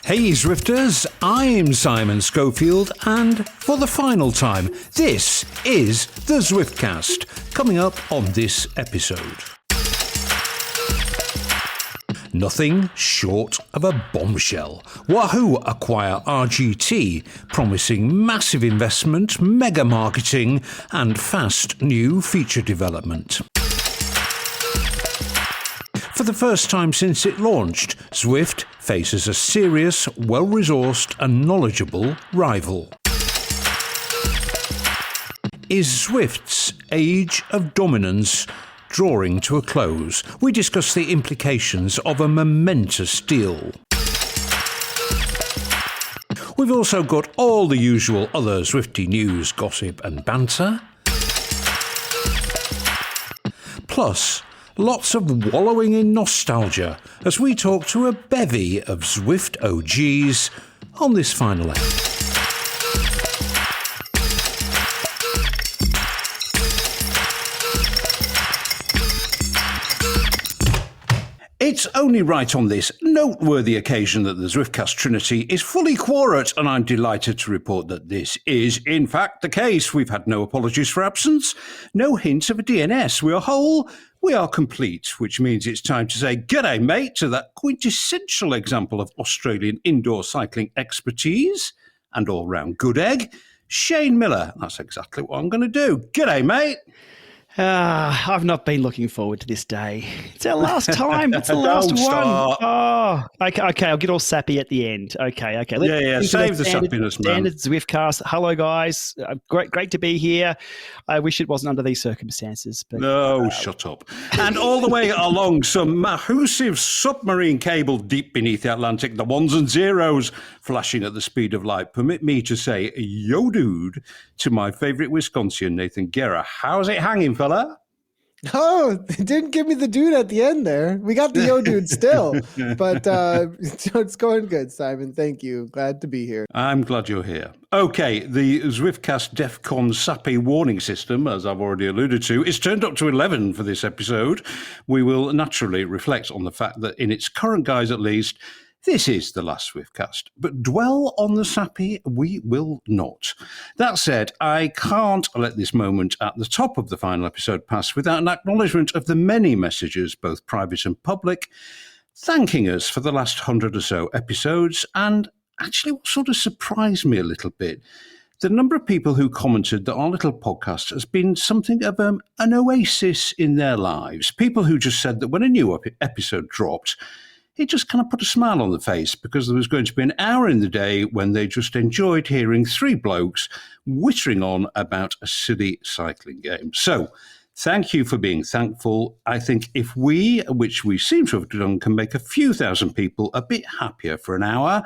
Hey Zwifters, I'm Simon Schofield, and for the final time, this is the Zwiftcast, coming up on this episode. Nothing short of a bombshell. Wahoo acquire RGT, promising massive investment, mega marketing, and fast new feature development. For the first time since it launched, Zwift faces a serious, well-resourced and knowledgeable rival. Is Zwift's age of dominance drawing to a close? We discuss the implications of a momentous deal. We've also got all the usual other Zwifty news, gossip and banter. Plus, lots of wallowing in nostalgia as we talk to a bevy of Zwift OGs on this final episode. It's only right on this noteworthy occasion that the Zwiftcast Trinity is fully quorate, and I'm delighted to report that this is, in fact, the case. We've had no apologies for absence, no hint of a DNS. We are whole, we are complete, which means it's time to say g'day, mate, to that quintessential example of Australian indoor cycling expertise and all-round good egg, Shane Miller. That's exactly what I'm going to do. G'day, mate. I've not been looking forward to this day. It's our last time. It's the last one. Start. Oh, okay. I'll get all sappy at the end. Okay. Yeah. Save the sappiness, man. Standard Zwiftcast. Hello, guys. Great to be here. I wish it wasn't under these circumstances. But, no, shut up. And all the way along some massive submarine cable deep beneath the Atlantic, the ones and zeros flashing at the speed of light. Permit me to say, yo, dude, to my favourite Wisconsin, Nathan Guerra. How's it hanging, fella? Oh, it didn't give me the dude at the end there. We got the yo dude still, but it's going good, Simon. Thank you. Glad to be here. I'm glad you're here. Okay, the Zwiftcast DEFCON sappy warning system, as I've already alluded to, is turned up to 11 for this episode. We will naturally reflect on the fact that in its current guise at least, this is the last Zwiftcast, but dwell on the sappy we will not. That said, I can't let this moment at the top of the final episode pass without an acknowledgement of the many messages, both private and public, thanking us for the last 100 or so episodes, and actually what sort of surprised me a little bit, the number of people who commented that our little podcast has been something of an oasis in their lives. People who just said that when a new episode dropped, it just kind of put a smile on the face because there was going to be an hour in the day when they just enjoyed hearing three blokes whittering on about a silly cycling game. So, thank you for being thankful. I think if we, which we seem to have done, can make a few thousand people a bit happier for an hour,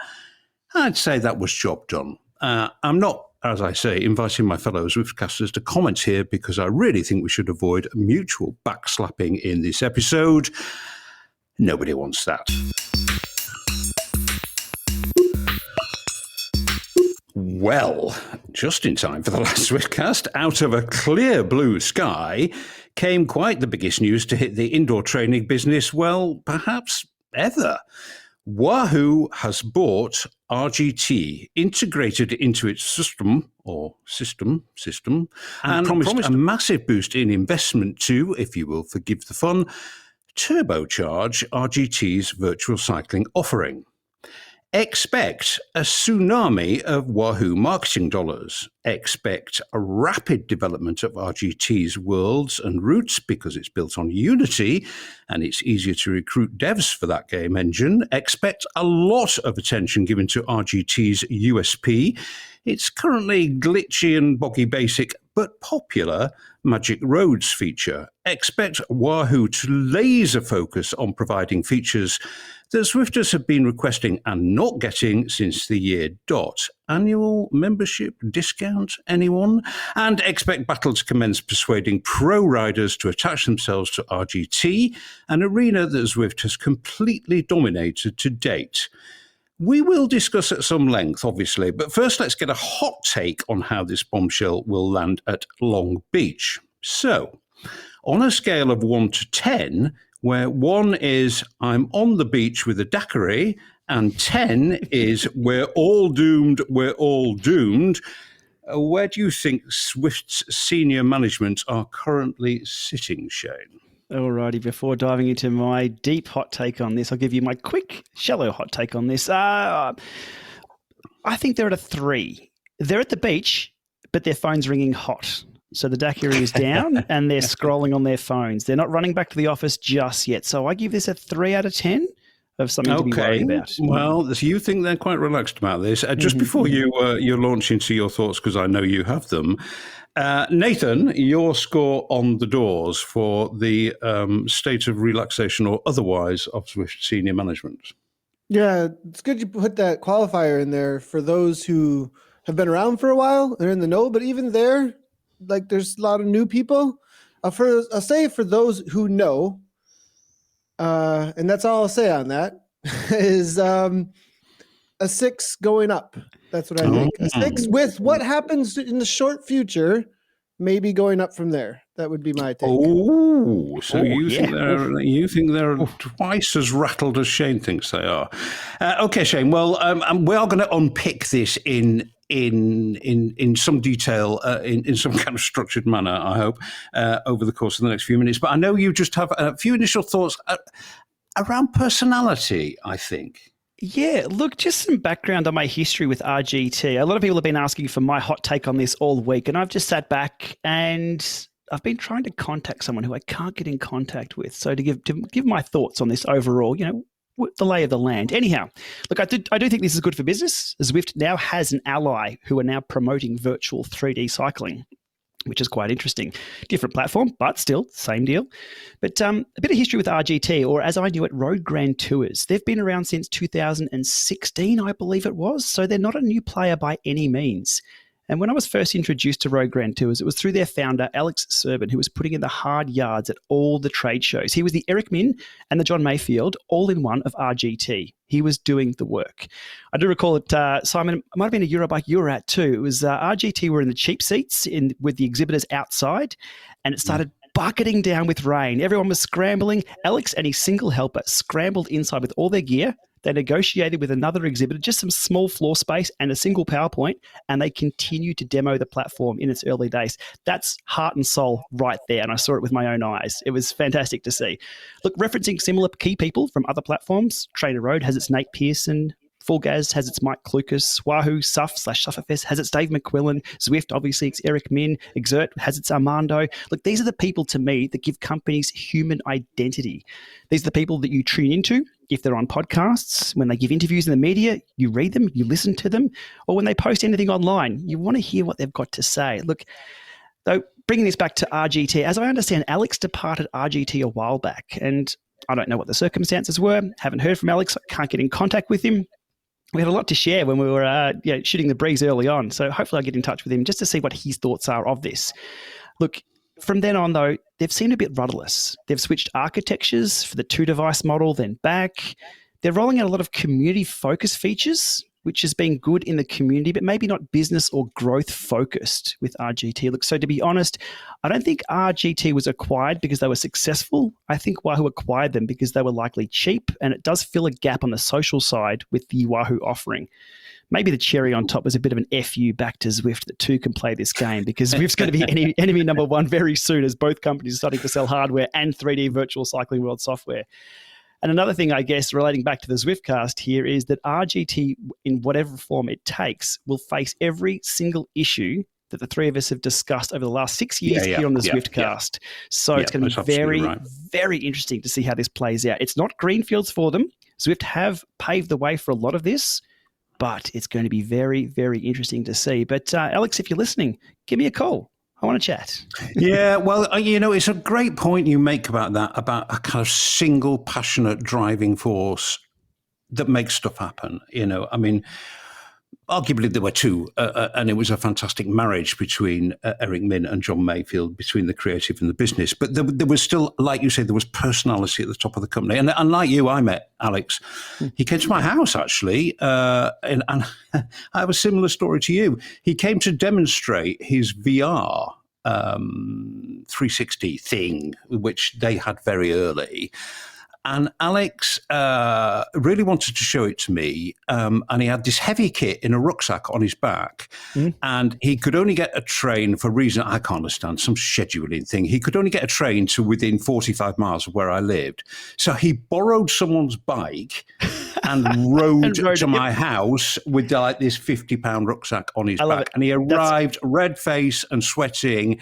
I'd say that was job done. I'm not, as I say, inviting my fellow Zwiftcasters to comment here because I really think we should avoid mutual backslapping in this episode. Nobody wants that. Well, just in time for the last Zwiftcast, out of a clear blue sky came quite the biggest news to hit the indoor training business, well, perhaps ever. Wahoo has bought RGT, integrated into its system, and promised a massive boost in investment to, if you will forgive the fun, turbocharge RGT's virtual cycling offering. Expect a tsunami of Wahoo marketing dollars. Expect a rapid development of RGT's worlds and routes because it's built on Unity and it's easier to recruit devs for that game engine. Expect a lot of attention given to RGT's USP. It's currently glitchy and boggy basic, but popular Magic Roads feature. Expect Wahoo to laser focus on providing features that Zwifters have been requesting and not getting since the year dot. Annual membership discount, anyone? And expect battle to commence persuading pro riders to attach themselves to RGT, an arena that Zwift has completely dominated to date. We will discuss at some length, obviously, but first let's get a hot take on how this bombshell will land at Long Beach. So, on a scale of 1 to 10, where 1 is I'm on the beach with a daiquiri And 10 is we're all doomed, we're all doomed. Where do you think Swift's senior management are currently sitting, Shane? Alrighty, before diving into my deep hot take on this, I'll give you my quick, shallow hot take on this. I think they're at a 3. They're at the beach, but their phone's ringing hot. So the daiquiri is down and they're scrolling on their phones. They're not running back to the office just yet. So I give this a 3 out of 10 of something to be worried about. Well, so you think they're quite relaxed about this. Just before you launch into your thoughts, because I know you have them, Nathan, your score on the doors for the state of relaxation or otherwise of Zwift senior management. Yeah, it's good you put that qualifier in there for those who have been around for a while. They're in the know, but even there, like there's a lot of new people. I'll say for those who know, and that's all I'll say on that, is a 6 going up. That's what I think. A 6 with what happens in the short future, maybe going up from there. That would be my take. Oh, so you think they're twice as rattled as Shane thinks they are. Okay, Shane. Well, we are going to unpick this in some detail, in some kind of structured manner, I hope, over the course of the next few minutes. But I know you just have a few initial thoughts around personality, I think. Yeah, look, just some background on my history with RGT. A lot of people have been asking for my hot take on this all week, and I've just sat back and I've been trying to contact someone who I can't get in contact with. So to give my thoughts on this overall, the lay of the land. Anyhow, look, I do think this is good for business. Zwift now has an ally who are now promoting virtual 3D cycling, which is quite interesting. Different platform, but still, same deal. But a bit of history with RGT, or as I knew it, Road Grand Tours. They've been around since 2016, I believe it was, so they're not a new player by any means. And when I was first introduced to Road Grand Tours, it was through their founder, Alex Serban, who was putting in the hard yards at all the trade shows. He was the Eric Min and the John Mayfield all-in-one of RGT. He was doing the work. I do recall it, Simon, it might have been a Eurobike you were at too. It was RGT were in the cheap seats with the exhibitors outside, and it started bucketing down with rain. Everyone was scrambling. Alex and his single helper scrambled inside with all their gear. They negotiated with another exhibitor, just some small floor space and a single PowerPoint, and they continued to demo the platform in its early days. That's heart and soul right there, and I saw it with my own eyes. It was fantastic to see. Look, referencing similar key people from other platforms, TrainerRoad has its Nate Pearson, Full Gas has its Mike Klukas, Wahoo+/Sufferfest has its Dave McQuillan, Zwift, obviously, it's Eric Min, Exert has its Armando. Look, these are the people to me that give companies human identity. These are the people that you tune into if they're on podcasts, when they give interviews in the media, you read them, you listen to them, or when they post anything online, you want to hear what they've got to say. Look, though, bringing this back to RGT, as I understand, Alex departed RGT a while back, and I don't know what the circumstances were, haven't heard from Alex, I can't get in contact with him. We had a lot to share when we were shooting the breeze early on. So hopefully I'll get in touch with him just to see what his thoughts are of this. Look, from then on, though, they've seemed a bit rudderless. They've switched architectures for the 2-device model, then back. They're rolling out a lot of community-focused features, which has been good in the community, but maybe not business or growth-focused with RGT. Look, so to be honest, I don't think RGT was acquired because they were successful. I think Wahoo acquired them because they were likely cheap, and it does fill a gap on the social side with the Wahoo offering. Maybe the cherry on top was a bit of an FU back to Zwift that two can play this game, because Zwift's going to be enemy number one very soon, as both companies are starting to sell hardware and 3D virtual cycling world software. And another thing, I guess, relating back to the Zwiftcast here is that RGT, in whatever form it takes, will face every single issue that the three of us have discussed over the last 6 years here on the Zwiftcast. So it's going to be very, very interesting to see how this plays out. It's not greenfields for them. Zwift have paved the way for a lot of this, but it's going to be very, very interesting to see. But Alex, if you're listening, give me a call. I want to chat. Yeah, well, it's a great point you make about that, about a kind of single passionate driving force that makes stuff happen. I mean, arguably there were two, and it was a fantastic marriage between Eric Min and John Mayfield, between the creative and the business. But there was still, like you say, there was personality at the top of the company. And like you, I met Alex. He came to my house, actually, and I have a similar story to you. He came to demonstrate his VR 360 thing, which they had very early. And Alex really wanted to show it to me. And he had this heavy kit in a rucksack on his back. And he could only get a train for a reason I can't understand, some scheduling thing. He could only get a train to within 45 miles of where I lived. So he borrowed someone's bike and rode to my house with like this 50-pound rucksack on his back. And he arrived red-faced and sweating.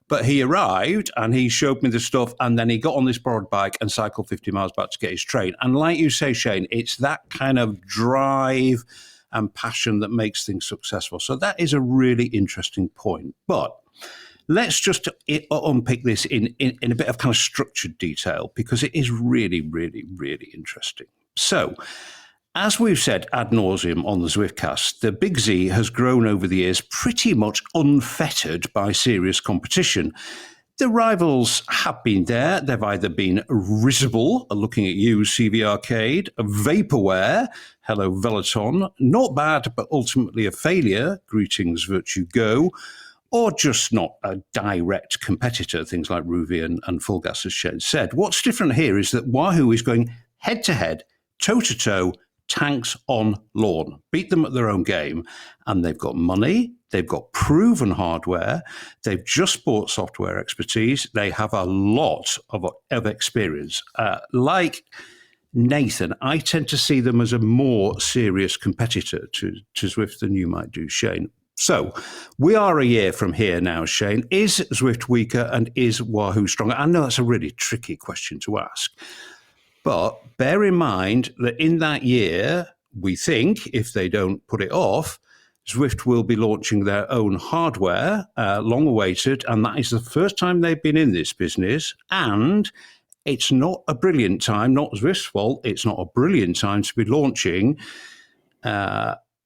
But he arrived and he showed me the stuff, and then he got on this borrowed bike and cycled 50 miles back to get his train. And like you say, Shane, it's that kind of drive and passion that makes things successful. So that is a really interesting point. But let's just unpick this in a bit of kind of structured detail, because it is really, really, really interesting. So, as we've said ad nauseum on the Zwiftcast, the Big Z has grown over the years pretty much unfettered by serious competition. The rivals have been there. They've either been risible, looking at you, CV Arcade, Vaporware, hello Veloton, not bad, but ultimately a failure, greetings Virtue Go, or just not a direct competitor, things like Ruvi and Full Gas, as Shane said. What's different here is that Wahoo is going head-to-head, toe-to-toe, tanks on lawn, beat them at their own game, and they've got money, they've got proven hardware, they've just bought software expertise, they have a lot of experience. Like Nathan, I tend to see them as a more serious competitor to Zwift than you might do, Shane. So we are a year from here now, Shane. Is Zwift weaker and is Wahoo stronger? I know that's a really tricky question to ask. But bear in mind that in that year, we think, if they don't put it off, Zwift will be launching their own hardware, long awaited, and that is the first time they've been in this business. And it's not a brilliant time, not Zwift's fault, it's not a brilliant time to be launching,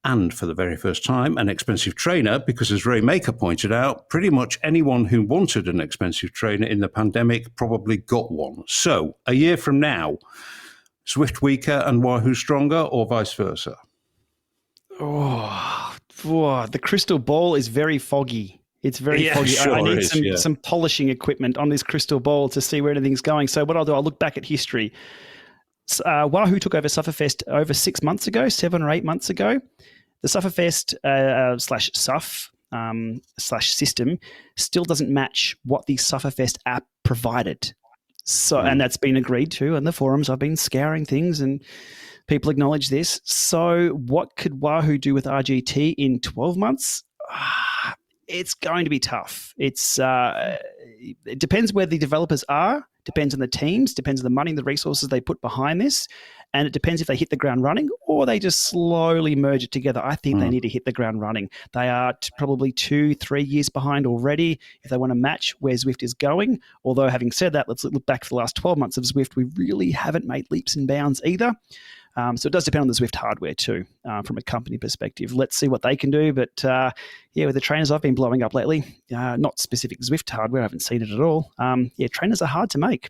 and for the very first time, an expensive trainer, because as Ray Maker pointed out, pretty much anyone who wanted an expensive trainer in the pandemic probably got one. So a year from now, Zwift weaker and Wahoo stronger, or vice versa? The crystal ball is very foggy. It's very foggy. Sure I need some polishing equipment on this crystal ball to see where anything's going. So what I'll do, I'll look back at history. Wahoo took over Sufferfest over 6 months ago, 7 or 8 months ago. The Sufferfest /SUF/ system still doesn't match what the Sufferfest app provided. So, and that's been agreed to in the forums. I've been scouring things and people acknowledge this. So what could Wahoo do with RGT in 12 months? It's going to be tough. It depends where the developers are, depends on the teams, depends on the money and the resources they put behind this, and it depends if they hit the ground running or they just slowly merge it together. I think they need to hit the ground running. They are probably 2-3 years behind already if they want to match where Zwift is going. Although having said that, let's look back for the last 12 months of Zwift. We really haven't made leaps and bounds either. So it does depend on the Zwift hardware too, from a company perspective. Let's see what they can do. But with the trainers I've been blowing up lately, not specific Zwift hardware, I haven't seen it at all. Trainers are hard to make.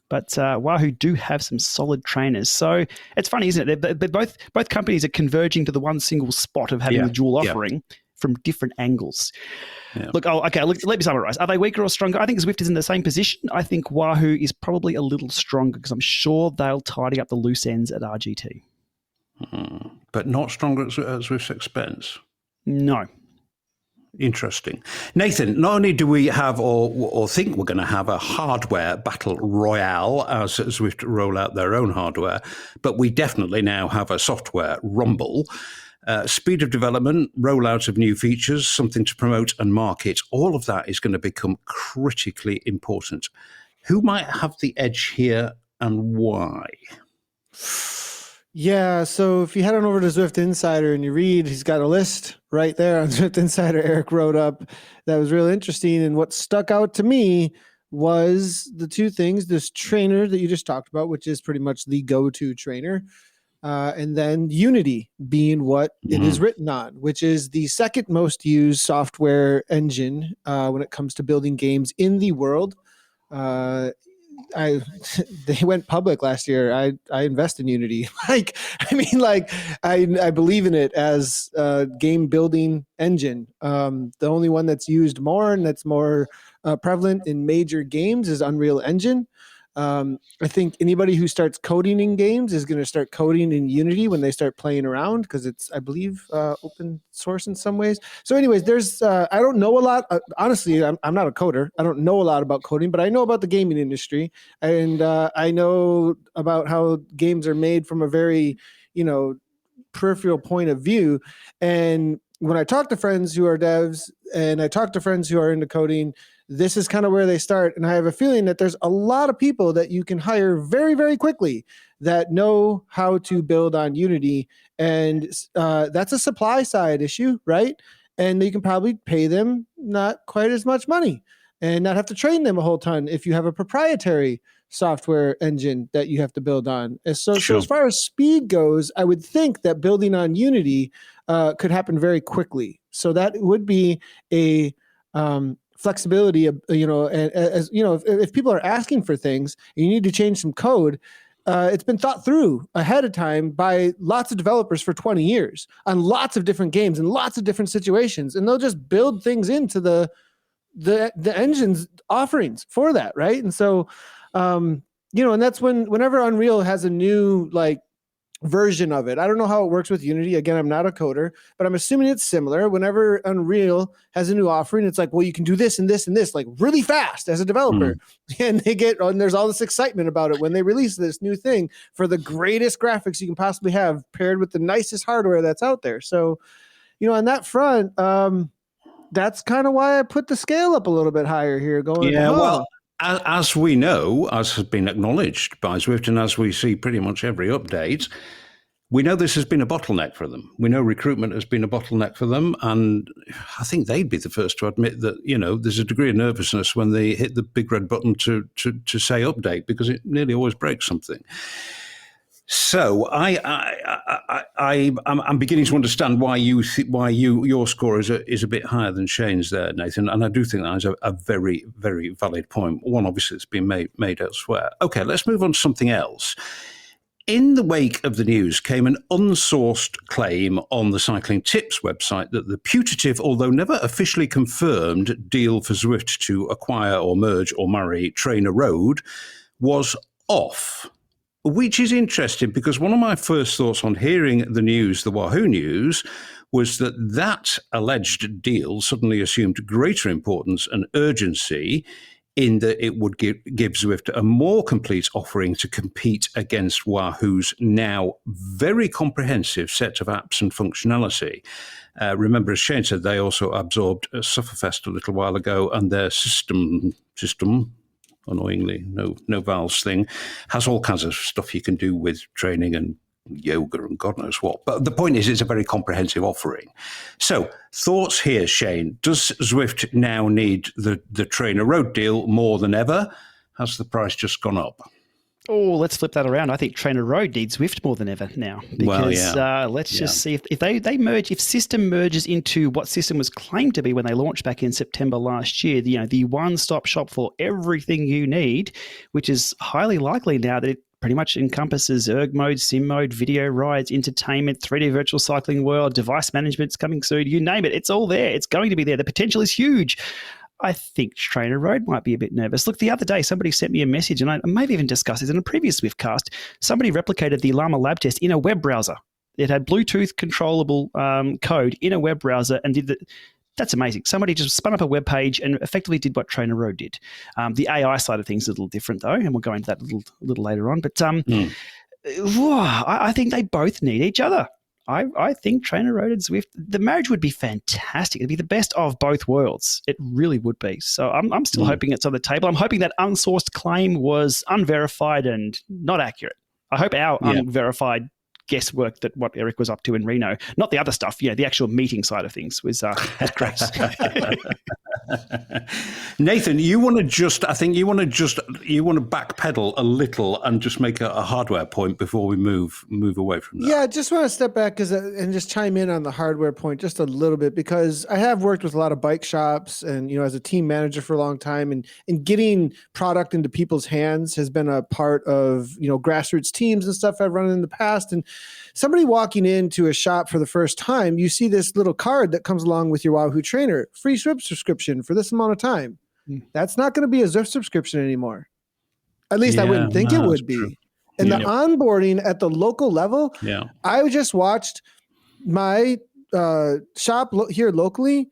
But Wahoo do have some solid trainers. So it's funny, isn't it? They're both companies are converging to the one single spot of having a dual offering from different angles. Yeah. Look, let me summarize. Are they weaker or stronger? I think Zwift is in the same position. I think Wahoo is probably a little stronger because I'm sure they'll tidy up the loose ends at RGT. But not stronger at Zwift's expense? No. Interesting. Nathan, not only do we have or think we're going to have a hardware battle royale as Zwift roll out their own hardware, but we definitely now have a software rumble. Speed of development, rollout of new features, something to promote and market, all of that is going to become critically important. Who might have the edge here and why? Yeah, so if you head on over to Zwift Insider and you read, he's got a list right there on Zwift Insider Eric wrote up that was really interesting. And what stuck out to me was the two things, this trainer that you just talked about, which is pretty much the go-to trainer, and then Unity being what it is written on, which is the second most used software engine when it comes to building games in the world. They went public last year. I invest in Unity. I believe in it as a game building engine. The only one that's used more and that's more prevalent in major games is Unreal Engine. I think anybody who starts coding in games is going to start coding in Unity when they start playing around, because it's, I believe, open source in some ways. So anyways, there's I don't know a lot. Honestly, I'm not a coder. I don't know a lot about coding, but I know about the gaming industry, and I know about how games are made from a very, peripheral point of view. And when I talk to friends who are devs and I talk to friends who are into coding, this is kind of where they start. And I have a feeling that there's a lot of people that you can hire very, very quickly that know how to build on Unity. And that's a supply side issue, right? And you can probably pay them not quite as much money and not have to train them a whole ton if you have a proprietary software engine that you have to build on. And so as far as speed goes, I would think that building on Unity could happen very quickly. So that would be a flexibility of, if people are asking for things, and you need to change some code, it's been thought through ahead of time by lots of developers for 20 years on lots of different games and lots of different situations. And they'll just build things into the engine's offerings for that. Right. And so, and that's whenever Unreal has a new version of it. I don't know how it works with Unity. Again, I'm not a coder, but I'm assuming it's similar. Whenever Unreal has a new offering, it's like, well, you can do this and this and this really fast as a developer. And there's all this excitement about it when they release this new thing for the greatest graphics you can possibly have paired with the nicest hardware that's out there. So, on that front, that's kind of why I put the scale up a little bit higher here going. Well, as we know, as has been acknowledged by Zwift, and as we see pretty much every update, we know this has been a bottleneck for them. We know recruitment has been a bottleneck for them. And I think they'd be the first to admit that, there's a degree of nervousness when they hit the big red button to say update, because it nearly always breaks something. So I'm beginning to understand why your score is a bit higher than Shane's there, Nathan, and I do think that is a very, very valid point. One, obviously, it's been made elsewhere. Okay, let's move on to something else. In the wake of the news came an unsourced claim on the Cycling Tips website that the putative, although never officially confirmed, deal for Zwift to acquire or merge or marry TrainerRoad was off. Which is interesting, because one of my first thoughts on hearing the news, the Wahoo news, was that alleged deal suddenly assumed greater importance and urgency in that it would give Zwift a more complete offering to compete against Wahoo's now very comprehensive set of apps and functionality. Remember, as Shane said, they also absorbed Sufferfest a little while ago, and their system, annoyingly, no vowels thing, has all kinds of stuff you can do with training and yoga and God knows what. But the point is, it's a very comprehensive offering. So, thoughts here, Shane. Does Zwift now need the TrainerRoad deal more than ever? Has the price just gone up? Oh, let's flip that around. I think TrainerRoad needs Zwift more than ever now. Because let's just see if they merge, if system merges into what system was claimed to be when they launched back in September last year, the one-stop shop for everything you need, which is highly likely now that it pretty much encompasses erg mode, sim mode, video rides, entertainment, 3D virtual cycling world, device management's coming soon, you name it. It's all there. It's going to be there. The potential is huge. I think TrainerRoad might be a bit nervous. Look, the other day, somebody sent me a message, and I may have even discussed this in a previous Zwiftcast. Somebody replicated the Llama lab test in a web browser. It had Bluetooth controllable code in a web browser and did that. That's amazing. Somebody just spun up a web page and effectively did what TrainerRoad did. The AI side of things is a little different, though, and we'll go into that a little later on. But I think they both need each other. I think TrainerRoad and Zwift, the marriage would be fantastic. It'd be the best of both worlds. It really would be. So I'm still hoping it's on the table. I'm hoping that unsourced claim was unverified and not accurate. I hope our unverified guesswork that what Eric was up to in Reno, not the other stuff, the actual meeting side of things was great. Nathan, you want to backpedal a little and just make a hardware point before we move away from that. Yeah, I just want to step back and just chime in on the hardware point just a little bit, because I have worked with a lot of bike shops and, as a team manager for a long time, and getting product into people's hands has been a part of, grassroots teams and stuff I've run in the past. And somebody walking into a shop for the first time, you see this little card that comes along with your Wahoo trainer, free Zwift subscription for this amount of time. That's not going to be a Zwift subscription anymore. At least I wouldn't think it that's would be. true. And the onboarding at the local level, I just watched my shop here locally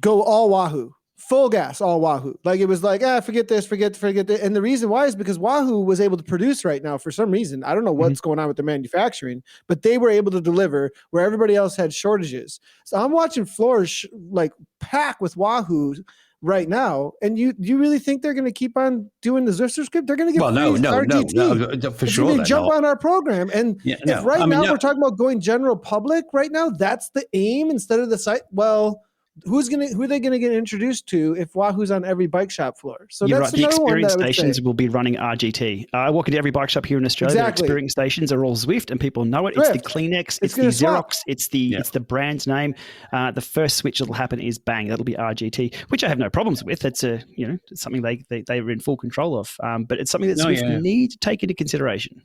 go all Wahoo, full gas, all Wahoo. Like it was like, forget this, forget that. And the reason why is because Wahoo was able to produce right now for some reason. I don't know what's going on with the manufacturing, but they were able to deliver where everybody else had shortages. So I'm watching floors like pack with Wahoo right now, and you really think they're going to keep on doing the Zwifter script? They're going to get RGT. No, for sure. They jump on our program, and if we're talking about going general public right now, that's the aim instead of the site. Well, who are they going to get introduced to if Wahoo's on every bike shop floor? So you're that's right. The experience one stations will be running RGT. I walk into every bike shop here in Australia. Exactly. The experience stations are all Zwift, and people know it. Zwift. It's the Kleenex. It's the Xerox. It's the brand's name. The first switch that'll happen is bang. That'll be RGT, which I have no problems with. It's it's something they are in full control of. But it's something that Zwift need to take into consideration.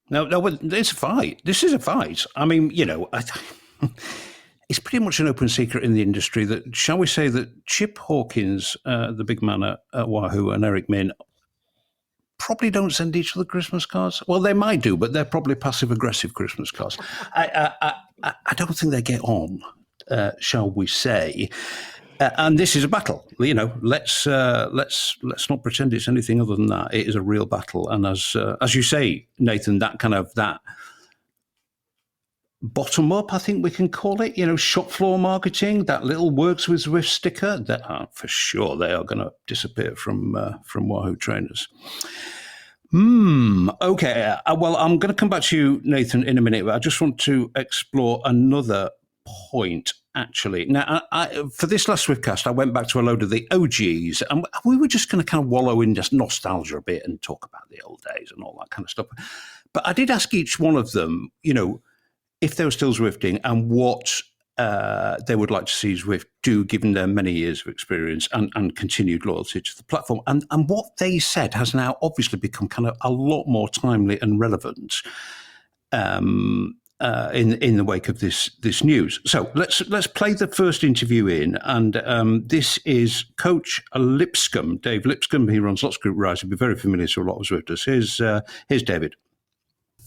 No, it's a fight. This is a fight. I mean, it's pretty much an open secret in the industry that, shall we say, that Chip Hawkins, the big man at Wahoo, and Eric Min probably don't send each other Christmas cards. Well, they might do, but they're probably passive-aggressive Christmas cards. I don't think they get on, shall we say. And this is a battle. Let's not pretend it's anything other than that. It is a real battle. And as you say, Nathan, that bottom up, I think we can call it, shop floor marketing, that little works with Zwift sticker, that are for sure they are going to disappear from Wahoo trainers. Okay. Well, I'm going to come back to you, Nathan, in a minute, but I just want to explore another point, actually. Now, for this last Zwiftcast, I went back to a load of the OGs, and we were just going to kind of wallow in just nostalgia a bit and talk about the old days and all that kind of stuff. But I did ask each one of them, if they were still Zwifting and what they would like to see Zwift do, given their many years of experience and continued loyalty to the platform. And what they said has now obviously become kind of a lot more timely and relevant in the wake of this news. So let's play the first interview in. And this is Coach Lipscomb, Dave Lipscomb. He runs Lots Group Rise. He'll be very familiar to a lot of Zwifters. Here's David.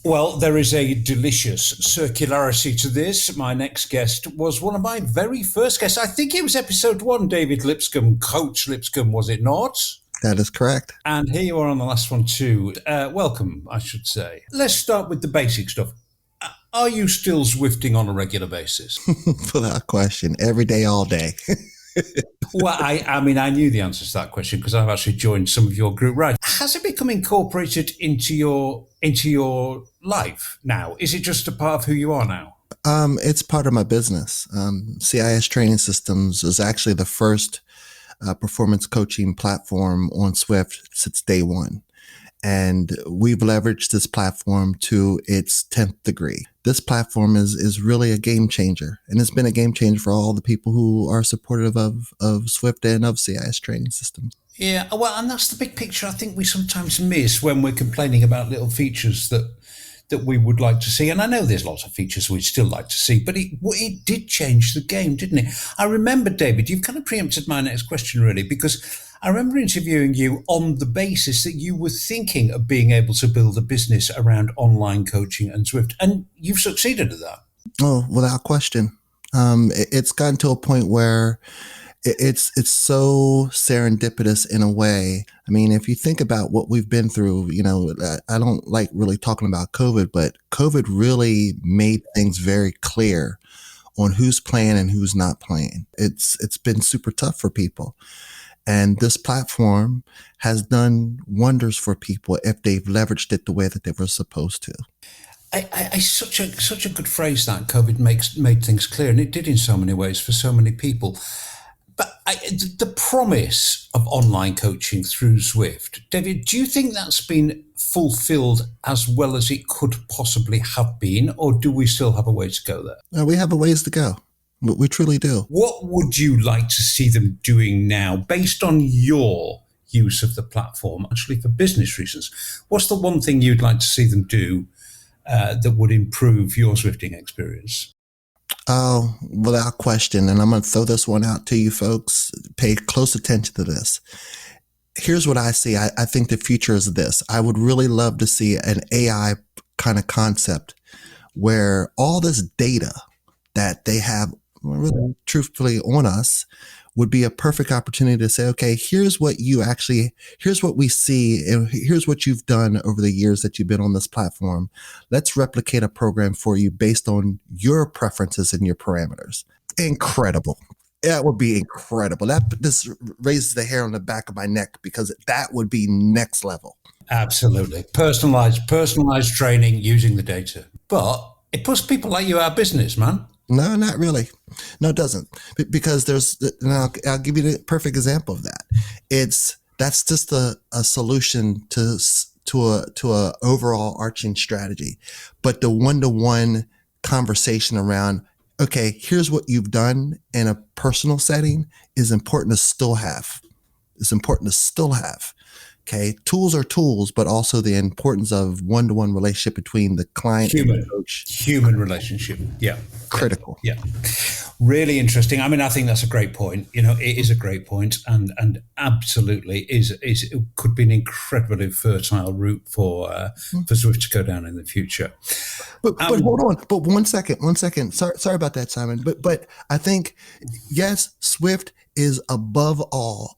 Well, there is a delicious circularity to this. My next guest was one of my very first guests. I think it was episode 1, David Lipscomb, Coach Lipscomb, was it not? That is correct. And here you are on the last one too. Welcome, I should say. Let's start with the basic stuff. Are you still Zwifting on a regular basis? Without question. Every day, all day. Well, I mean, I knew the answer to that question because I've actually joined some of your group rides. Has it become incorporated into your life now? Is it just a part of who you are now? It's part of my business. CIS Training Systems is actually the first performance coaching platform on Zwift since day one. And we've leveraged this platform to its 10th degree. This platform is really a game changer. And it's been a game changer for all the people who are supportive of Zwift and of CIS Training Systems. Yeah, well, and that's the big picture I think we sometimes miss when we're complaining about little features that we would like to see. And I know there's lots of features we'd still like to see, but it did change the game, didn't it? I remember, David, you've kind of preempted my next question, really, because I remember interviewing you on the basis that you were thinking of being able to build a business around online coaching and Zwift, and you've succeeded at that. Oh, without question. It's gotten to a point where it's so serendipitous in a way. I mean, if you think about what we've been through, I don't like really talking about COVID, but COVID really made things very clear on who's playing and who's not playing. It's been super tough for people. And this platform has done wonders for people if they've leveraged it the way that they were supposed to. I such a good phrase that COVID made things clear, and it did in so many ways for so many people. But the promise of online coaching through Zwift, David, do you think that's been fulfilled as well as it could possibly have been, or do we still have a way to go there? We have a ways to go. We truly do. What would you like to see them doing now, based on your use of the platform, actually for business reasons? What's the one thing you'd like to see them do that would improve your Zwifting experience? Oh, without question. And I'm going to throw this one out to you folks. Pay close attention to this. here's what I see. I think the future is this. I would really love to see an AI kind of concept where all this data that they have really truthfully on us would be a perfect opportunity to say, okay, here's what we see, and here's what you've done over the years that you've been on this platform. Let's replicate a program for you based on your preferences and your parameters. Incredible. That would be incredible. This raises the hair on the back of my neck, because that would be next level. Absolutely. Personalized training using the data. But it puts people like you out of business, man. No, not really. No, it doesn't. Because I'll give you the perfect example of that. That's just a solution to a overall arching strategy. But the one-to-one conversation around, okay, here's what you've done in a personal setting is important to still have. It's important to still have. Okay, tools are tools, but also the importance of one-to-one relationship between the client and the coach. Human relationship, yeah. Critical. Yeah. Really interesting. I mean, I think that's a great point. You know, it is a great point, and absolutely it could be an incredibly fertile route for Zwift to go down in the future. But hold on. But one second. Sorry about that, Simon. But I think, yes, Zwift is above all,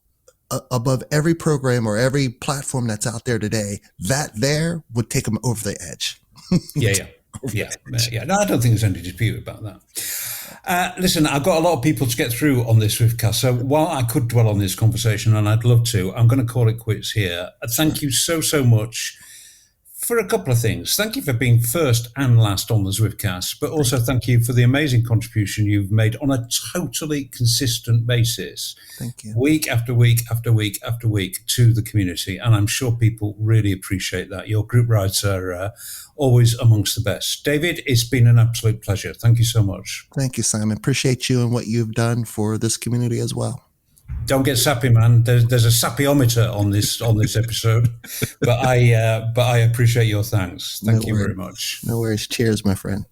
above every program or every platform that's out there today. That there would take them over the edge. Yeah. No, I don't think there's any dispute about that. Listen, I've got a lot of people to get through on this Zwiftcast, so while I could dwell on this conversation, and I'd love to, I'm going to call it quits here. Thank you so much for a couple of things. Thank you for being first and last on the Zwiftcast, but also thank you for the amazing contribution you've made on a totally consistent basis. Thank you. Week after week after week after week to the community. And I'm sure people really appreciate that. Your group rides are always amongst the best. David, it's been an absolute pleasure. Thank you so much. Thank you, Simon. Appreciate you and what you've done for this community as well. Don't get sappy, man. There's a sappyometer on this episode, but I appreciate your thanks. Thank you very much. No worries. Cheers, my friend.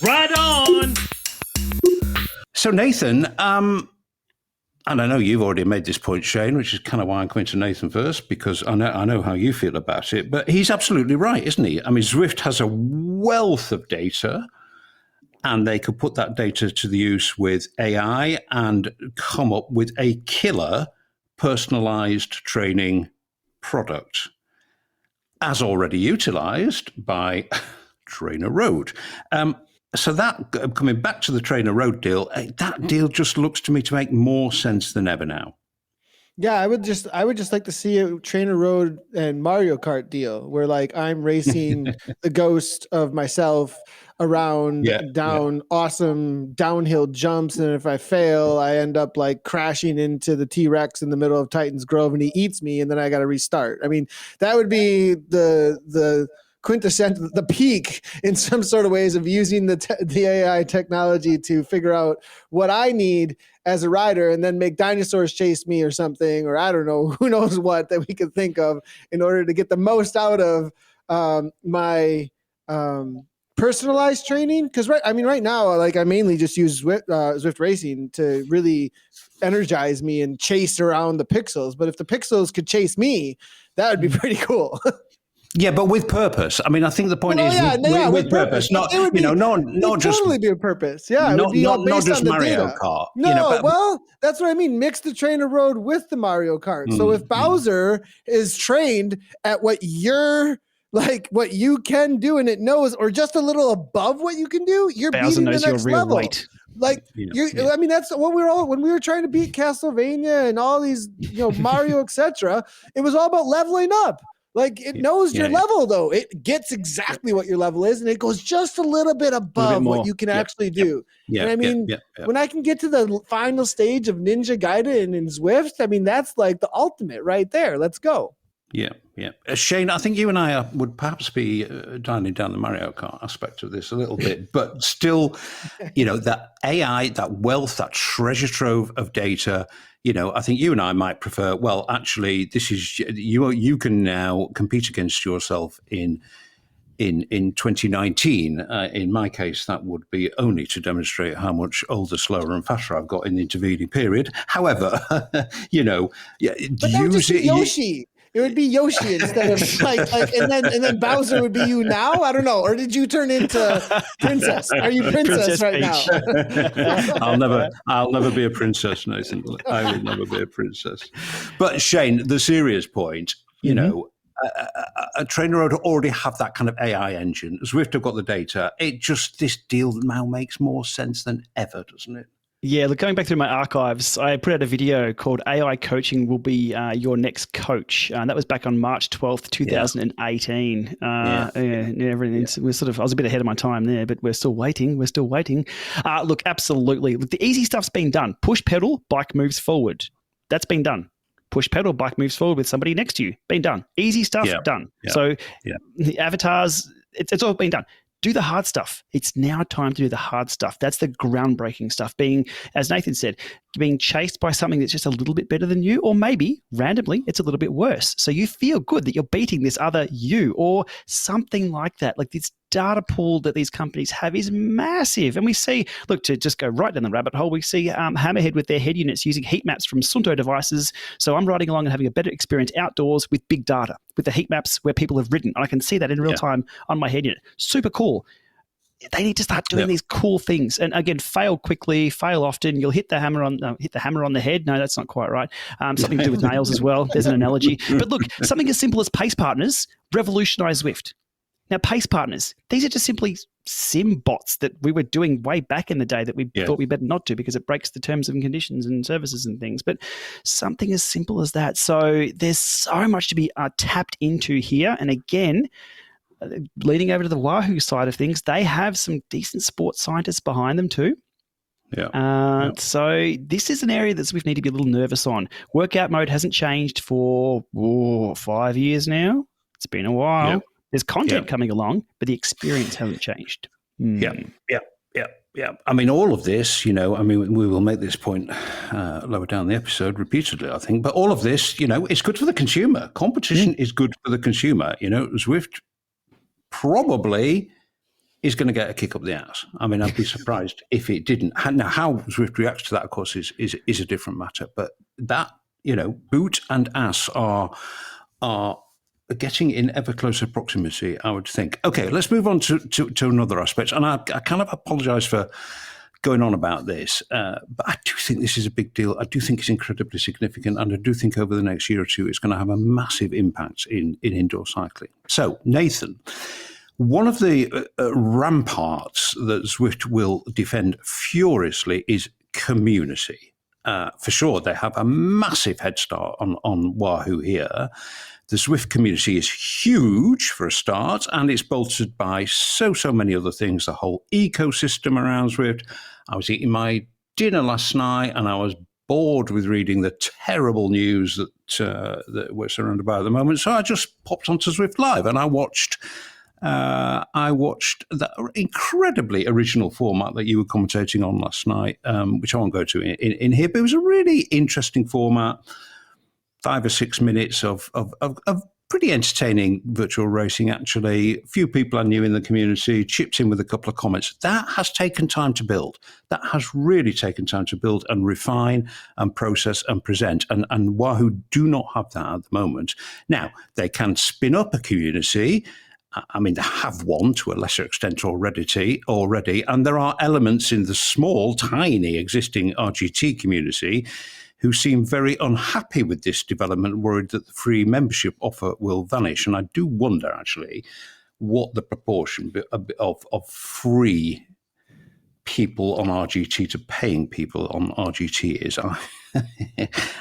Right on. So Nathan, and I know you've already made this point, Shane, which is kind of why I'm coming to Nathan first, because I know how you feel about it. But he's absolutely right, isn't he? I mean, Zwift has a wealth of data, and they could put that data to the use with AI and come up with a killer personalized training product, as already utilized by TrainerRoad. So that, coming back to the TrainerRoad deal, that deal just looks to me to make more sense than ever now. Yeah, I would just like to see a TrainerRoad and Mario Kart deal where, like, I'm racing the ghost of myself around awesome downhill jumps, and if I fail, I end up like crashing into the T-Rex in the middle of Titan's Grove, and he eats me, and then I got to restart. I mean, that would be the quintessential, the peak in some sort of ways of using the AI technology to figure out what I need as a rider, and then make dinosaurs chase me or something, or I don't know, who knows what that we could think of in order to get the most out of my personalized training. Because right now, like, I mainly just use Zwift Racing to really energize me and chase around the pixels. But if the pixels could chase me, that would be pretty cool. Yeah, but with purpose. I mean, I think the point is with purpose. Not, it would be, not just totally be a purpose. Yeah, it would be all based not just on the Mario data. Kart. No, well, that's what I mean. Mix the TrainerRoad with the Mario Kart. So if Bowser is trained at what you're what you can do, and it knows, or just a little above what you can do, you're Bowser beating the knows next your real level. weight. Like I mean, that's what when we were trying to beat Castlevania and all these, Mario, etc. It was all about leveling up. Like, it knows your level, though. It gets exactly what your level is, and it goes just a little bit above what you can actually do. Yeah, and I mean, when I can get to the final stage of Ninja Gaiden and Zwift, I mean, that's like the ultimate right there. Let's go. Yeah. Shane, I think you and I would perhaps be dialing down the Mario Kart aspect of this a little bit, but still, that AI, that wealth, that treasure trove of data, I think you and I might prefer, well, actually, this is, you can now compete against yourself in in 2019. In my case, that would be only to demonstrate how much older, slower, and faster I've got in the intervening period. However, you know, But that would just be Yoshi. It would be Yoshi instead of like, and then Bowser would be you now. I don't know. Or did you turn into Princess? Are you Princess right Peach. now? I'll never be a princess, Nathan. I will never be a princess. But Shane, the serious point, you know, a TrainerRoad already have that kind of AI engine. Zwift have got the data. This deal now makes more sense than ever, doesn't it? Yeah, look, going back through my archives, I put out a video called AI Coaching Will Be Your Next Coach. That was back on March 12th, 2018. We're I was a bit ahead of my time there, but we're still waiting. Look, absolutely. Look, the easy stuff's been done. Push pedal, bike moves forward. That's been done. Push pedal, bike moves forward with somebody next to you. Been done. Easy stuff, done. Yeah. So the avatars, it's all been done. Do the hard stuff. It's now time to do the hard stuff. That's the groundbreaking stuff. Being, as Nathan said, being chased by something that's just a little bit better than you, or maybe randomly it's a little bit worse. So you feel good that you're beating this other you or something like that. Like this data pool that these companies have is massive. And we see, look, to just go right down the rabbit hole, we see Hammerhead with their head units using heat maps from Sunto devices. So I'm riding along and having a better experience outdoors with big data, with the heat maps where people have ridden. I can see that in real time on my head unit. Super cool. They need to start doing these cool things. And again, fail quickly, fail often. You'll hit the hammer on the head. No, that's not quite right. Something to do with nails as well. There's an analogy. But look, something as simple as Pace Partners revolutionized Zwift. Now, Pace Partners, these are just simply sim bots that we were doing way back in the day that we thought we better not do because it breaks the terms and conditions and services and things. But something as simple as that. So there's so much to be tapped into here. And again, leading over to the Wahoo side of things, they have some decent sports scientists behind them too. So this is an area that Zwift need to be a little nervous on. Workout mode hasn't changed for 5 years now. It's been a while. Yep. There's content coming along, but the experience hasn't changed. Yeah. I mean, all of this, we will make this point lower down the episode repeatedly, I think. But all of this, it's good for the consumer. Competition is good for the consumer. Zwift probably is going to get a kick up the ass. I mean, I'd be surprised if it didn't. Now, how Zwift reacts to that, of course, is a different matter. But that, boot and ass are getting in ever closer proximity, I would think. Okay, let's move on to another aspect. And I kind of apologize for going on about this, but I do think this is a big deal. I do think it's incredibly significant. And I do think over the next year or two, it's going to have a massive impact in indoor cycling. So, Nathan, one of the ramparts that Zwift will defend furiously is community. For sure, they have a massive head start on Wahoo here. The Zwift community is huge for a start, and it's bolstered by so many other things, the whole ecosystem around Zwift. I was eating my dinner last night, and I was bored with reading the terrible news that we're surrounded by at the moment. So I just popped onto Zwift Live, and I watched that incredibly original format that you were commentating on last night, which I won't go to in here, but it was a really interesting format. 5 or 6 minutes of pretty entertaining virtual racing, actually. A few people I knew in the community chipped in with a couple of comments. That has taken time to build. That has really taken time to build and refine and process and present. And Wahoo do not have that at the moment. Now, they can spin up a community. I mean, they have one to a lesser extent already, and there are elements in the small, tiny existing RGT community who seem very unhappy with this development, worried that the free membership offer will vanish. And I do wonder, actually, what the proportion of free people on RGT to paying people on RGT is.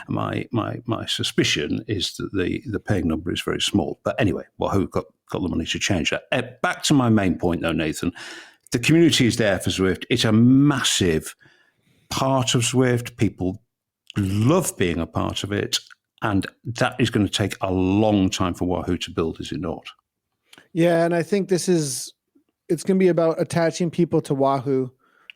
My suspicion is that the paying number is very small. But anyway, Wahoo got the money to change that. Back to my main point, though, Nathan. The community is there for Zwift. It's a massive part of Zwift. People love being a part of it, and that is going to take a long time for Wahoo to build, is it not? Yeah, and I think it's going to be about attaching people to Wahoo.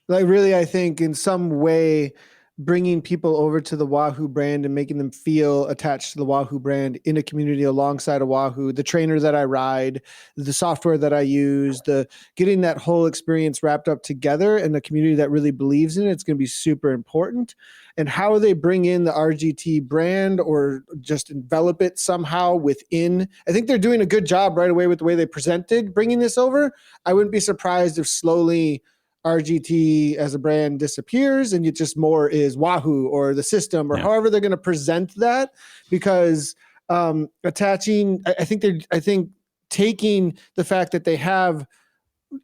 Like, really, I think in some way, bringing people over to the Wahoo brand and making them feel attached to the Wahoo brand in a community alongside of Wahoo, the trainer that I ride, the software that I use, the getting that whole experience wrapped up together in a community that really believes in it. It's going to be super important. And how they bring in the RGT brand or just envelop it somehow within. I think they're doing a good job right away with the way they presented bringing this over. I wouldn't be surprised if slowly RGT as a brand disappears and it just more is Wahoo or the system or however they're going to present that, because attaching, I think taking the fact that they have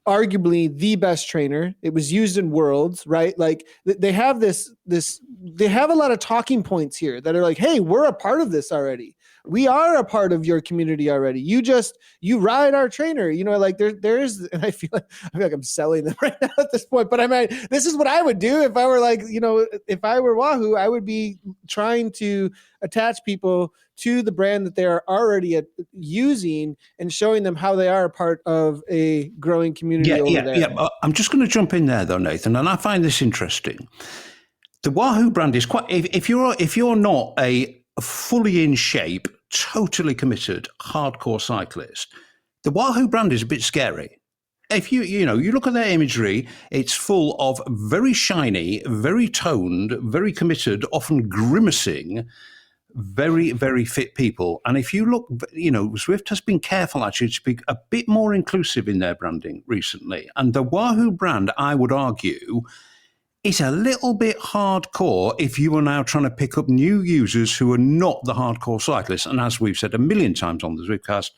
arguably the best trainer, it was used in Worlds, right? Like they have they have a lot of talking points here that are like, hey, we're a part of this already. We are a part of your community already. You ride our trainer, like there is, and I feel like I'm selling them right now at this point, but I mean, this is what I would do if I were if I were Wahoo, I would be trying to attach people to the brand that they are already using and showing them how they are a part of a growing community over there. Yeah. I'm just going to jump in there though, Nathan, and I find this interesting. The Wahoo brand is quite, if you're not a fully in shape, totally committed, hardcore cyclist, the Wahoo brand is a bit scary. If you look at their imagery, it's full of very shiny, very toned, very committed, often grimacing, very, very fit people. And if you look, Zwift has been careful actually to be a bit more inclusive in their branding recently. And the Wahoo brand, I would argue, is a little bit hardcore if you are now trying to pick up new users who are not the hardcore cyclists. And as we've said a million times on the Zwiftcast,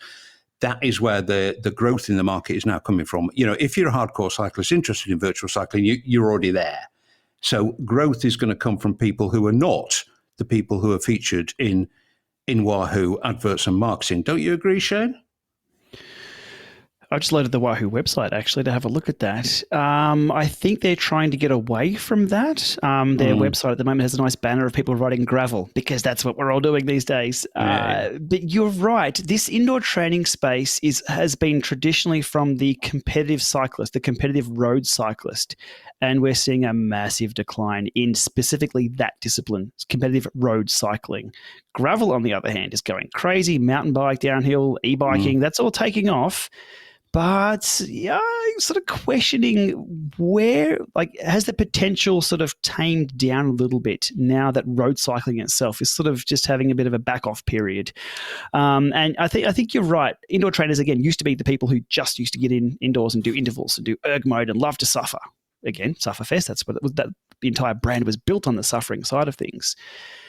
that is where the growth in the market is now coming from. If you're a hardcore cyclist interested in virtual cycling, you're already there. So growth is going to come from people who are not the people who are featured in Wahoo adverts and marketing. Don't you agree, Shane? I just loaded the Wahoo website actually to have a look at that. I think they're trying to get away from that. Their website at the moment has a nice banner of people riding gravel because that's what we're all doing these days. But you're right. This indoor training space has been traditionally from the competitive cyclist, the competitive road cyclist. And we're seeing a massive decline in specifically that discipline, competitive road cycling. Gravel, on the other hand, is going crazy. Mountain bike, downhill, e-biking, that's all taking off. But I'm sort of questioning has the potential sort of tamed down a little bit now that road cycling itself is sort of just having a bit of a back off period. And I think you're right. Indoor trainers, again, used to be the people who just used to get indoors and do intervals and do erg mode and love to suffer. Again, Sufferfest, that's what the entire brand was built on, the suffering side of things.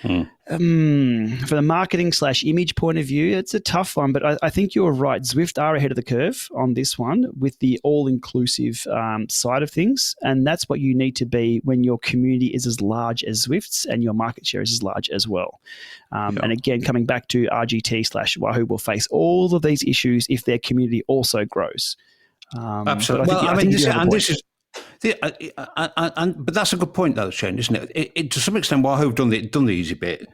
For the marketing / image point of view, it's a tough one, but I think you're right. Zwift are ahead of the curve on this one with the all-inclusive side of things, and that's what you need to be when your community is as large as Zwift's and your market share is as large as well. And again, coming back to RGT / Wahoo will face all of these issues if their community also grows. Absolutely. But that's a good point, though, Shane, isn't it? To some extent, Wahoo have done the easy bit.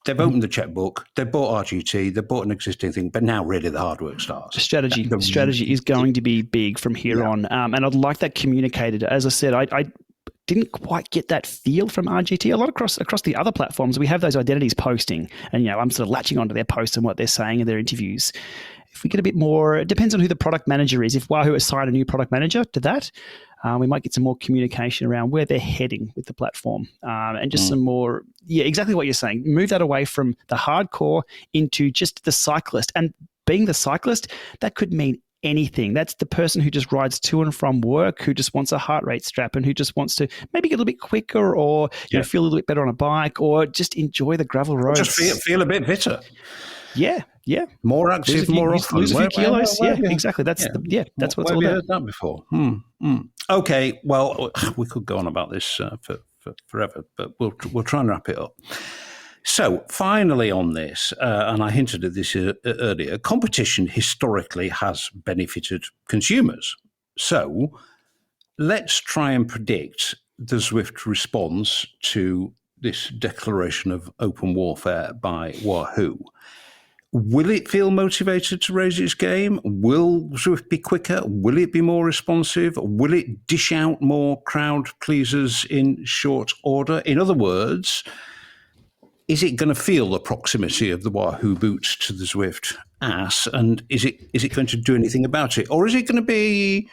They've opened the checkbook. They bought RGT. They bought an existing thing. But now, really, the hard work starts. The strategy is going to be big from here on, and I'd like that communicated. As I said, I didn't quite get that feel from RGT. A lot across the other platforms, we have those identities posting, and I'm sort of latching onto their posts and what they're saying in their interviews. If we get a bit more, it depends on who the product manager is. If Wahoo assign a new product manager to that, we might get some more communication around where they're heading with the platform, and just some more, exactly what you're saying. Move that away from the hardcore into just the cyclist. And being the cyclist, that could mean anything. That's the person who just rides to and from work, who just wants a heart rate strap and who just wants to maybe get a little bit quicker or feel a little bit better on a bike or just enjoy the gravel roads. Just feel a bit fitter. Yeah. More active, more often. Lose a few kilos. Exactly. That's what it's all about. Have you heard that before? Okay, well, we could go on about this for forever, but we'll try and wrap it up. So finally on this, and I hinted at this earlier, competition historically has benefited consumers. So let's try and predict the Zwift response to this declaration of open warfare by Wahoo. Will it feel motivated to raise its game? Will Zwift be quicker? Will it be more responsive? Will it dish out more crowd pleasers in short order? In other words, is it going to feel the proximity of the Wahoo boots to the Zwift ass? And is it going to do anything about it? Or is it going to be,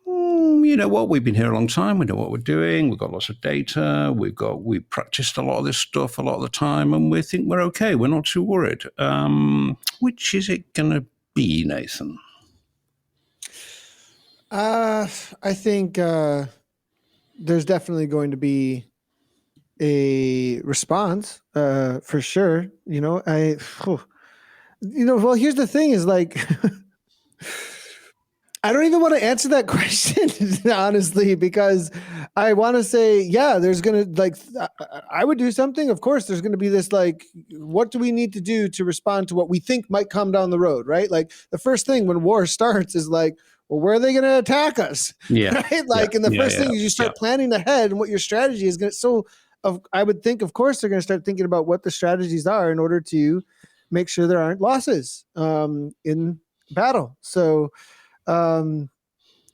you know what, we've been here a long time, we know what we're doing, we've got lots of data, we've practiced a lot of this stuff a lot of the time, and we think we're okay, we're not too worried. Which is it going to be, Nathan? I think there's definitely going to be a response for sure. Well, here's the thing is like, I don't even want to answer that question, honestly, because I want to say, yeah, there's going to I would do something. Of course, there's going to be this, like, what do we need to do to respond to what we think might come down the road, right? Like the first thing when war starts is like, well, where are they going to attack us? Yeah. Right? Like, and the first thing is you start planning ahead and what your strategy is going to, I would think, of course, they're going to start thinking about what the strategies are in order to make sure there aren't losses in battle. So,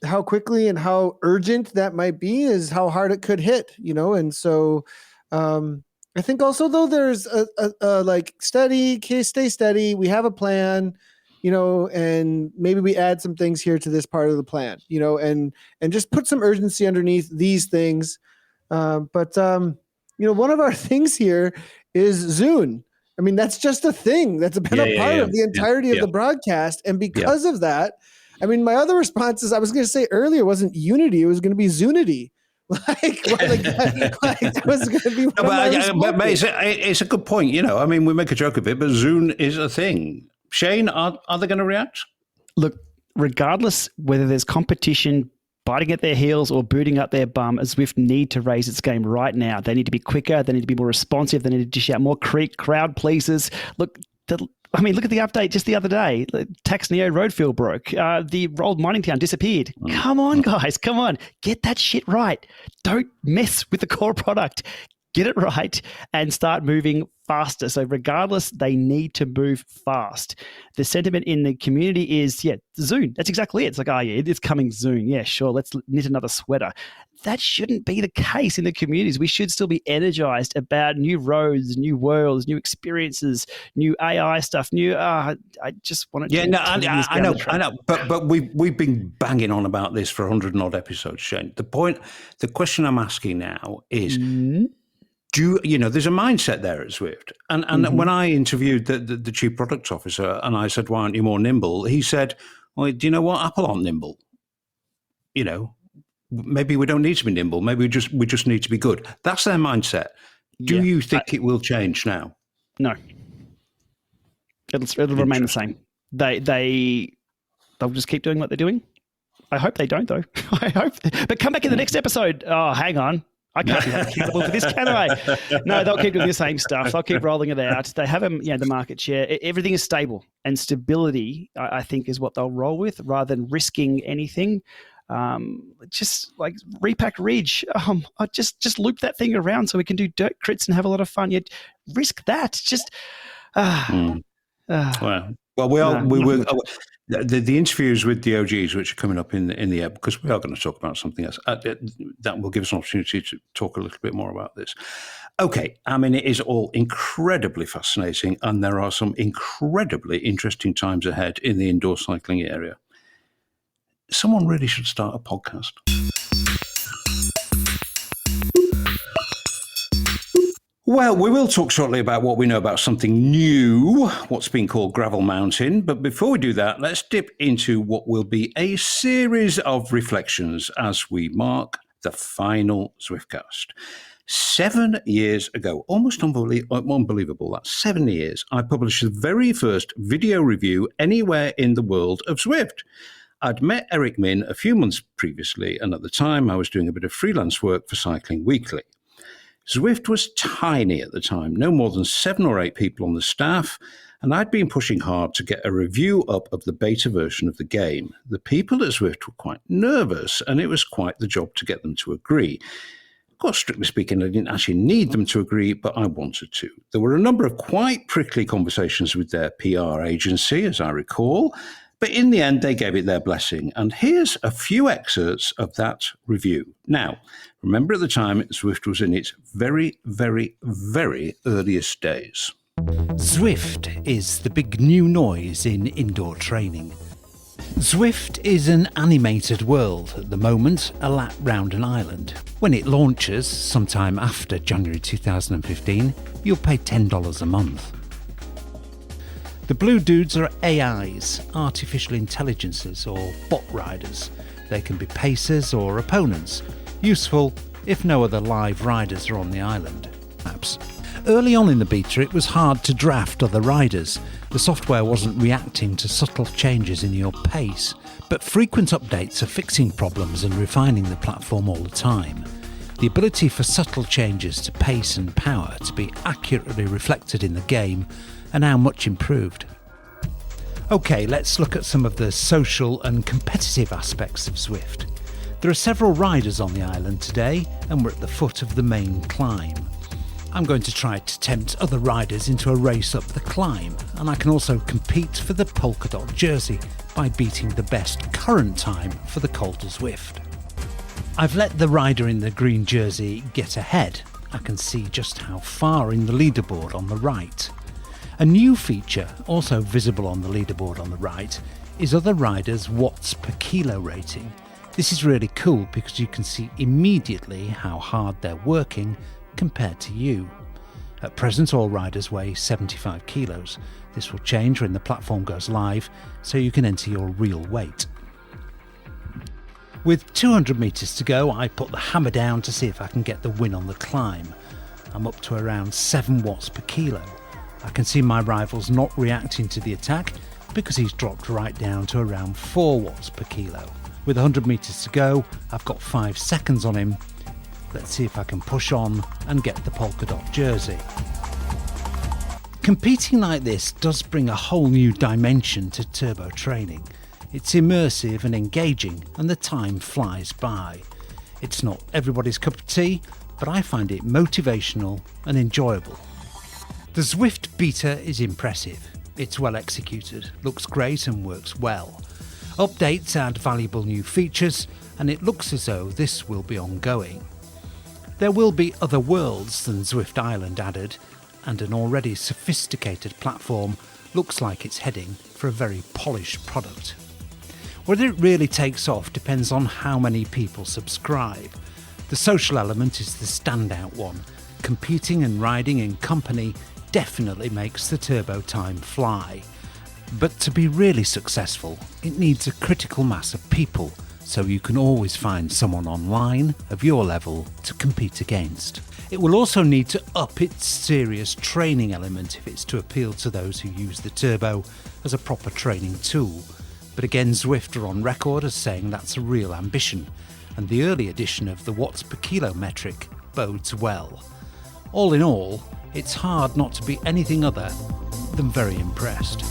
how quickly and how urgent that might be is how hard it could hit, and so I think also though there's a like stay steady. We have a plan, and maybe we add some things here to this part of the plan, and just put some urgency underneath these things. But one of our things here is Zune. I mean, that's just a thing that's been a part of the entirety of the broadcast, and because of that. I mean, my other response is I was going to say earlier wasn't unity; it was going to be Zunity. That was going to be. But it's a good point. I mean, we make a joke of it, but Zune is a thing. Shane, are they going to react? Look, regardless whether there's competition biting at their heels or booting up their bum, Zwift need to raise its game right now. They need to be quicker. They need to be more responsive. They need to dish out more crowd pleasers. Look at the update just the other day. Tax Neo Roadfield broke. The old mining town disappeared. Come on, guys. Come on. Get that shit right. Don't mess with the core product. Get it right and start moving faster. So regardless, they need to move fast. The sentiment in the community is, Zune. That's exactly it. It's like, it's coming soon. Yeah, sure. Let's knit another sweater. That shouldn't be the case in the communities. We should still be energized about new roads, new worlds, new experiences, new AI stuff. I just want to. I know. But we've been banging on about this for 100 and odd episodes, Shane. The question I'm asking now is. There's a mindset there at Zwift. And when I interviewed the chief product officer and I said, why aren't you more nimble? He said, well, do you know what? Apple aren't nimble. Maybe we don't need to be nimble. Maybe we just need to be good. That's their mindset. Do you think it will change now? No. It'll remain the same. They'll just keep doing what they're doing. I hope they don't, though. I hope. But come back in the next episode. Oh, hang on. I can't be accountable for this, can I? No, they'll keep doing the same stuff. They'll keep rolling it out. They have the market share. Everything is stable, and stability, I think, is what they'll roll with rather than risking anything. Just like repack Ridge, just loop that thing around so we can do dirt crits and have a lot of fun. Yet risk that. Just well, we will. The interviews with the OGs, which are coming up in the app, because we are going to talk about something else, that will give us an opportunity to talk a little bit more about this. Okay, I mean, it is all incredibly fascinating, and there are some incredibly interesting times ahead in the indoor cycling area. Someone really should start a podcast. Well, we will talk shortly about what we know about something new, what's been called Gravel Mountain. But before we do that, let's dip into what will be a series of reflections as we mark the final Zwiftcast. 7 years ago, almost unbelievable, that's 7 years, I published the very first video review anywhere in the world of Zwift. I'd met Eric Min a few months previously, and at the time I was doing a bit of freelance work for Cycling Weekly. Zwift was tiny at the time, no more than 7 or 8 people on the staff, and I'd been pushing hard to get a review up of the beta version of the game. The people at Zwift were quite nervous, and it was quite the job to get them to agree. Of course, strictly speaking, I didn't actually need them to agree, but I wanted to. There were a number of quite prickly conversations with their PR agency, as I recall, but in the end, they gave it their blessing. And here's a few excerpts of that review. Now, remember at the time, Zwift was in its very, very, very earliest days. Zwift is the big new noise in indoor training. Zwift is an animated world at the moment, a lap round an island. When it launches, sometime after January 2015, you'll pay $10 a month. The blue dudes are AIs, artificial intelligences or bot riders. They can be pacers or opponents, useful if no other live riders are on the island. Perhaps. Early on in the beta, it was hard to draft other riders. The software wasn't reacting to subtle changes in your pace, but frequent updates are fixing problems and refining the platform all the time. The ability for subtle changes to pace and power to be accurately reflected in the game are now much improved. Okay, let's look at some of the social and competitive aspects of Zwift. There are several riders on the island today, and we're at the foot of the main climb. I'm going to try to tempt other riders into a race up the climb, and I can also compete for the polka dot jersey by beating the best current time for the Calder Zwift. I've let the rider in the green jersey get ahead. I can see just how far in the leaderboard on the right. A new feature, also visible on the leaderboard on the right, is other riders' watts per kilo rating. This is really cool because you can see immediately how hard they're working compared to you. At present, all riders weigh 75 kilos. This will change when the platform goes live, so you can enter your real weight. With 200 metres to go, I put the hammer down to see if I can get the win on the climb. I'm up to around 7 watts per kilo. I can see my rival's not reacting to the attack because he's dropped right down to around 4 watts per kilo. With 100 metres to go, I've got 5 seconds on him. Let's see if I can push on and get the polka dot jersey. Competing like this does bring a whole new dimension to turbo training. It's immersive and engaging, and the time flies by. It's not everybody's cup of tea, but I find it motivational and enjoyable. The Zwift beta is impressive. It's well executed, looks great and works well. Updates add valuable new features, and it looks as though this will be ongoing. There will be other worlds than Zwift Island added, and an already sophisticated platform looks like it's heading for a very polished product. Whether it really takes off depends on how many people subscribe. The social element is the standout one. Competing and riding in company definitely makes the turbo time fly. But to be really successful, it needs a critical mass of people, so you can always find someone online of your level to compete against. It will also need to up its serious training element if it's to appeal to those who use the turbo as a proper training tool. But again, Zwift are on record as saying that's a real ambition, and the early edition of the watts per kilo metric bodes well. All in all, it's hard not to be anything other than very impressed.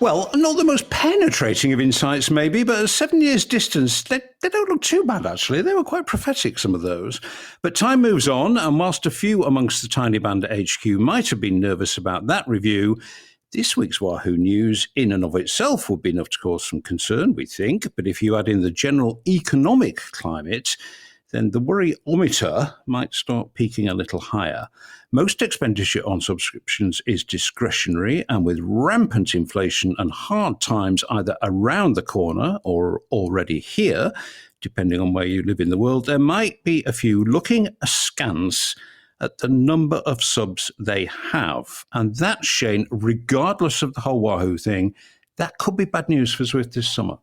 Well, not the most penetrating of insights, maybe, but at 7 years' distance, they don't look too bad, actually. They were quite prophetic, some of those. But time moves on, and whilst a few amongst the tiny band at HQ might have been nervous about that review, this week's Wahoo news in and of itself would be enough to cause some concern, we think. But if you add in the general economic climate, then the worry-ometer might start peaking a little higher. Most expenditure on subscriptions is discretionary, and with rampant inflation and hard times either around the corner or already here, depending on where you live in the world, there might be a few looking askance at the number of subs they have. And that, Shane, regardless of the whole Wahoo thing, that could be bad news for Zwift this summer.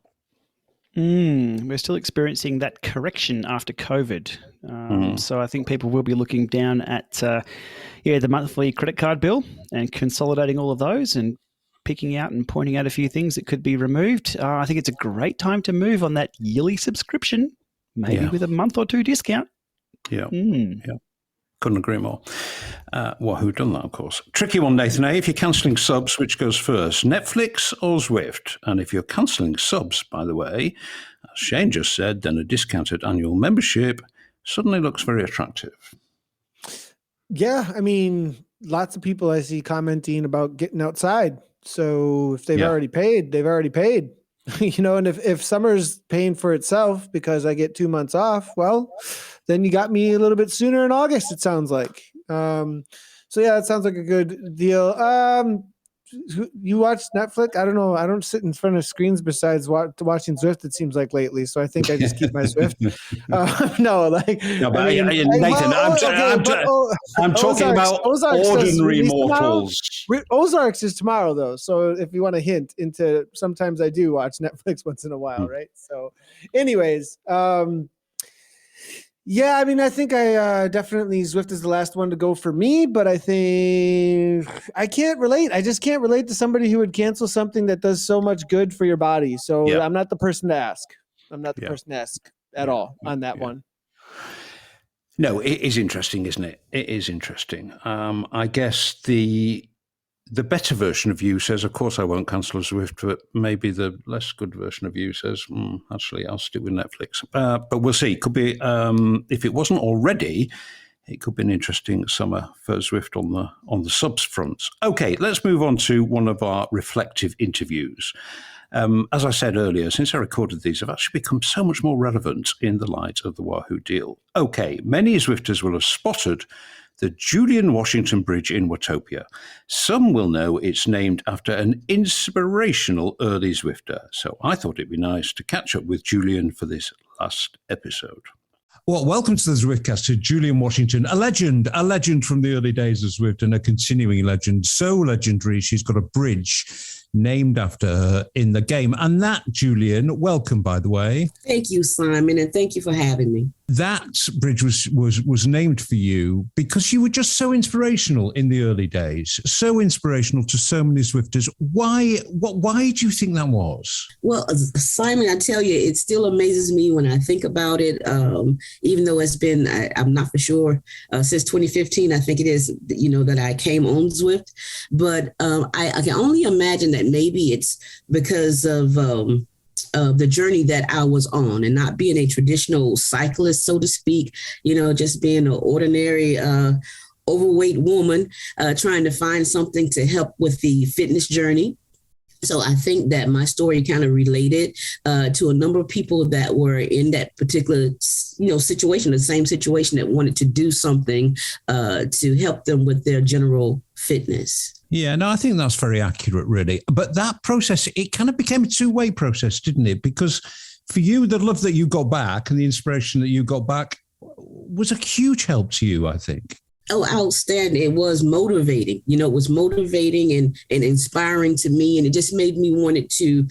We're still experiencing that correction after COVID. So I think people will be looking down at the monthly credit card bill and consolidating all of those and picking out and pointing out a few things that could be removed. I think it's a great time to move on that yearly subscription, maybe with a month or two discount. Yeah. Couldn't agree more. Wahoo done that, of course. Tricky one, Nathan A. If you're cancelling subs, which goes first, Netflix or Zwift? And if you're cancelling subs, by the way, Shane just said, then a discounted annual membership suddenly looks very attractive. Yeah, I mean, lots of people I see commenting about getting outside. So if they've already paid, they've already paid. And if summer's paying for itself because I get 2 months off, well, then you got me a little bit sooner in August, it sounds like. So yeah, it sounds like a good deal. You watch Netflix? I don't know. I don't sit in front of screens besides watching Zwift, it seems like lately. So I think I just keep my Zwift. Nathan, I'm talking about ordinary mortals. Ozarks is tomorrow, though. So if you want a hint into, sometimes I do watch Netflix once in a while, right? So anyways, yeah, I mean, I think I definitely Zwift is the last one to go for me, but I think I can't relate. I just can't relate to somebody who would cancel something that does so much good for your body. So I'm not the person to ask. I'm not the person to ask at all on that one. No, it is interesting, isn't it? It is interesting. I guess the better version of you says, of course, I won't cancel a Zwift, but maybe the less good version of you says, actually, I'll stick with Netflix. But we'll see. Could be, if it wasn't already, it could be an interesting summer for Zwift on the subs front. Okay, let's move on to one of our reflective interviews. As I said earlier, since I recorded these, I've actually become so much more relevant in the light of the Wahoo deal. Okay, many Zwifters will have spotted the Julian Washington Bridge in Watopia. Some will know it's named after an inspirational early Zwifter, so I thought it'd be nice to catch up with Julian for this last episode. Well, welcome to the Zwiftcast to Julian Washington, a legend from the early days of Zwift and a continuing legend, so legendary she's got a bridge named after her in the game. And that, Julian, welcome, by the way. Thank you, Simon, and thank you for having me. That bridge was named for you because you were just so inspirational in the early days, so inspirational to so many Zwifters. Why do you think that was? Well, Simon, I tell you, it still amazes me when I think about it, even though it's been, I'm not for sure, since 2015, I think it is, that I came on Zwift. But I can only imagine that maybe it's because of the journey that I was on and not being a traditional cyclist, so to speak, just being an ordinary overweight woman trying to find something to help with the fitness journey. So I think that my story kind of related to a number of people that were in that particular, situation, the same situation, that wanted to do something to help them with their general fitness. Yeah, no, I think that's very accurate, really. But that process, it kind of became a two-way process, didn't it? Because for you, the love that you got back and the inspiration that you got back was a huge help to you, I think. Oh, outstanding. It was motivating. It was motivating and inspiring to me. And it just made me want to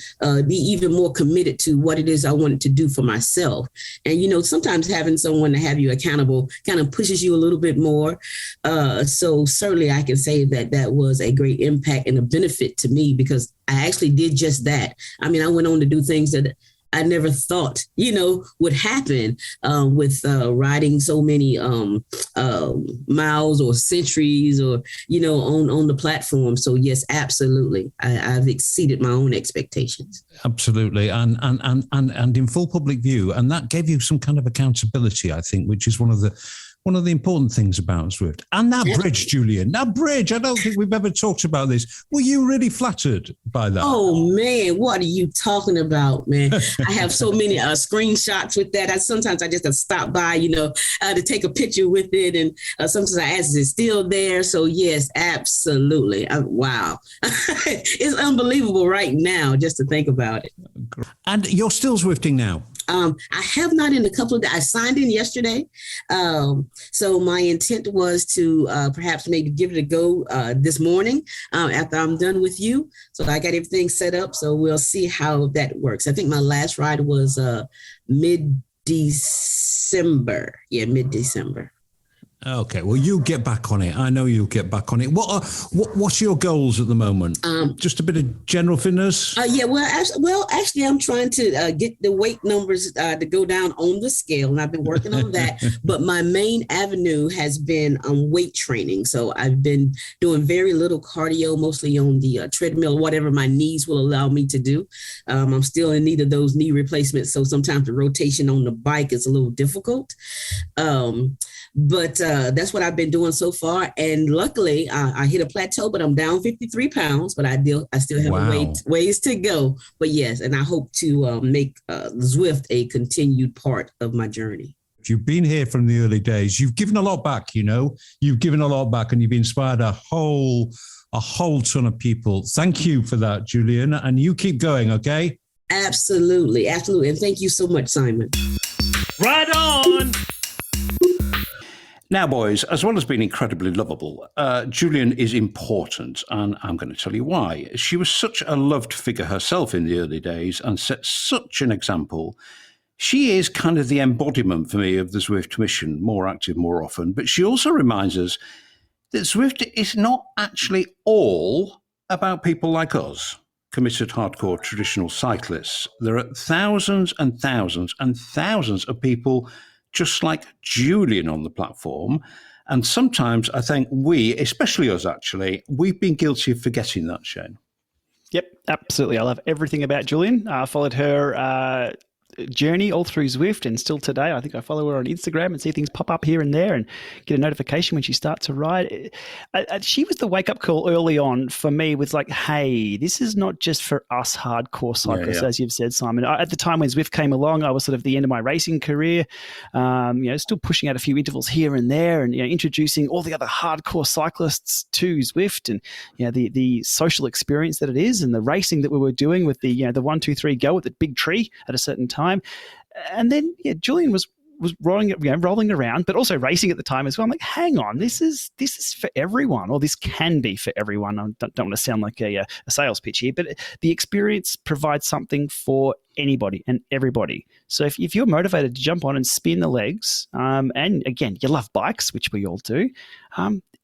be even more committed to what it is I wanted to do for myself. And, sometimes having someone to have you accountable kind of pushes you a little bit more. So certainly I can say that was a great impact and a benefit to me because I actually did just that. I mean, I went on to do things that I never thought, would happen with riding so many miles or centuries or, on the platform. So, yes, absolutely. I've exceeded my own expectations. Absolutely. And in full public view. And that gave you some kind of accountability, I think, which is one of the important things about Zwift. And that bridge, Julian, that bridge, I don't think we've ever talked about this. Were you really flattered by that? Oh, man, what are you talking about, man? I have so many screenshots with that. Sometimes I just stop by, to take a picture with it. And sometimes I ask, is it still there? So, yes, absolutely. Wow. It's unbelievable right now just to think about it. And you're still Zwifting now? I have not in a couple of days. I signed in yesterday. So my intent was to perhaps maybe give it a go this morning after I'm done with you. So I got everything set up. So we'll see how that works. I think my last ride was mid-December. Yeah, mid-December. Okay, well, you get back on it. I know you'll get back on it. What's your goals at the moment? Just a bit of general fitness? Actually, I'm trying to get the weight numbers to go down on the scale, and I've been working on that. But my main avenue has been weight training. So I've been doing very little cardio, mostly on the treadmill, whatever my knees will allow me to do. I'm still in need of those knee replacements, so sometimes the rotation on the bike is a little difficult. But that's what I've been doing so far. And luckily, I hit a plateau, but I'm down 53 pounds, but I still have ways to go. But yes, and I hope to make Zwift a continued part of my journey. You've been here from the early days. You've given a lot back, You've given a lot back, and you've inspired a whole ton of people. Thank you for that, Julian. And you keep going, okay? Absolutely. Absolutely. And thank you so much, Simon. Right on. Now, boys, as well as being incredibly lovable, Julian is important, and I'm going to tell you why. She was such a loved figure herself in the early days and set such an example. She is kind of the embodiment for me of the Zwift mission, more active, more often. But she also reminds us that Zwift is not actually all about people like us, committed hardcore traditional cyclists. There are thousands and thousands and thousands of people just like Julian on the platform. And sometimes I think we, especially us actually, we've been guilty of forgetting that, Shane. Yep, absolutely. I love everything about Julian. I followed her journey all through Zwift, and still today I think I follow her on Instagram and see things pop up here and there and get a notification when she starts a ride. She was the wake-up call early on for me with like, hey, this is not just for us hardcore cyclists, as you've said, Simon. At the time when Zwift came along, I was sort of the end of my racing career, still pushing out a few intervals here and there, and introducing all the other hardcore cyclists to Zwift, and the social experience that it is, and the racing that we were doing with the 1, 2, 3 go at the big tree at a certain time. And then Julian was rolling around, but also racing at the time as well. I'm like, hang on, this is for everyone, or this can be for everyone. I don't want to sound like a sales pitch here, but the experience provides something for anybody and everybody. So if you're motivated to jump on and spin the legs, and again, you love bikes, which we all do,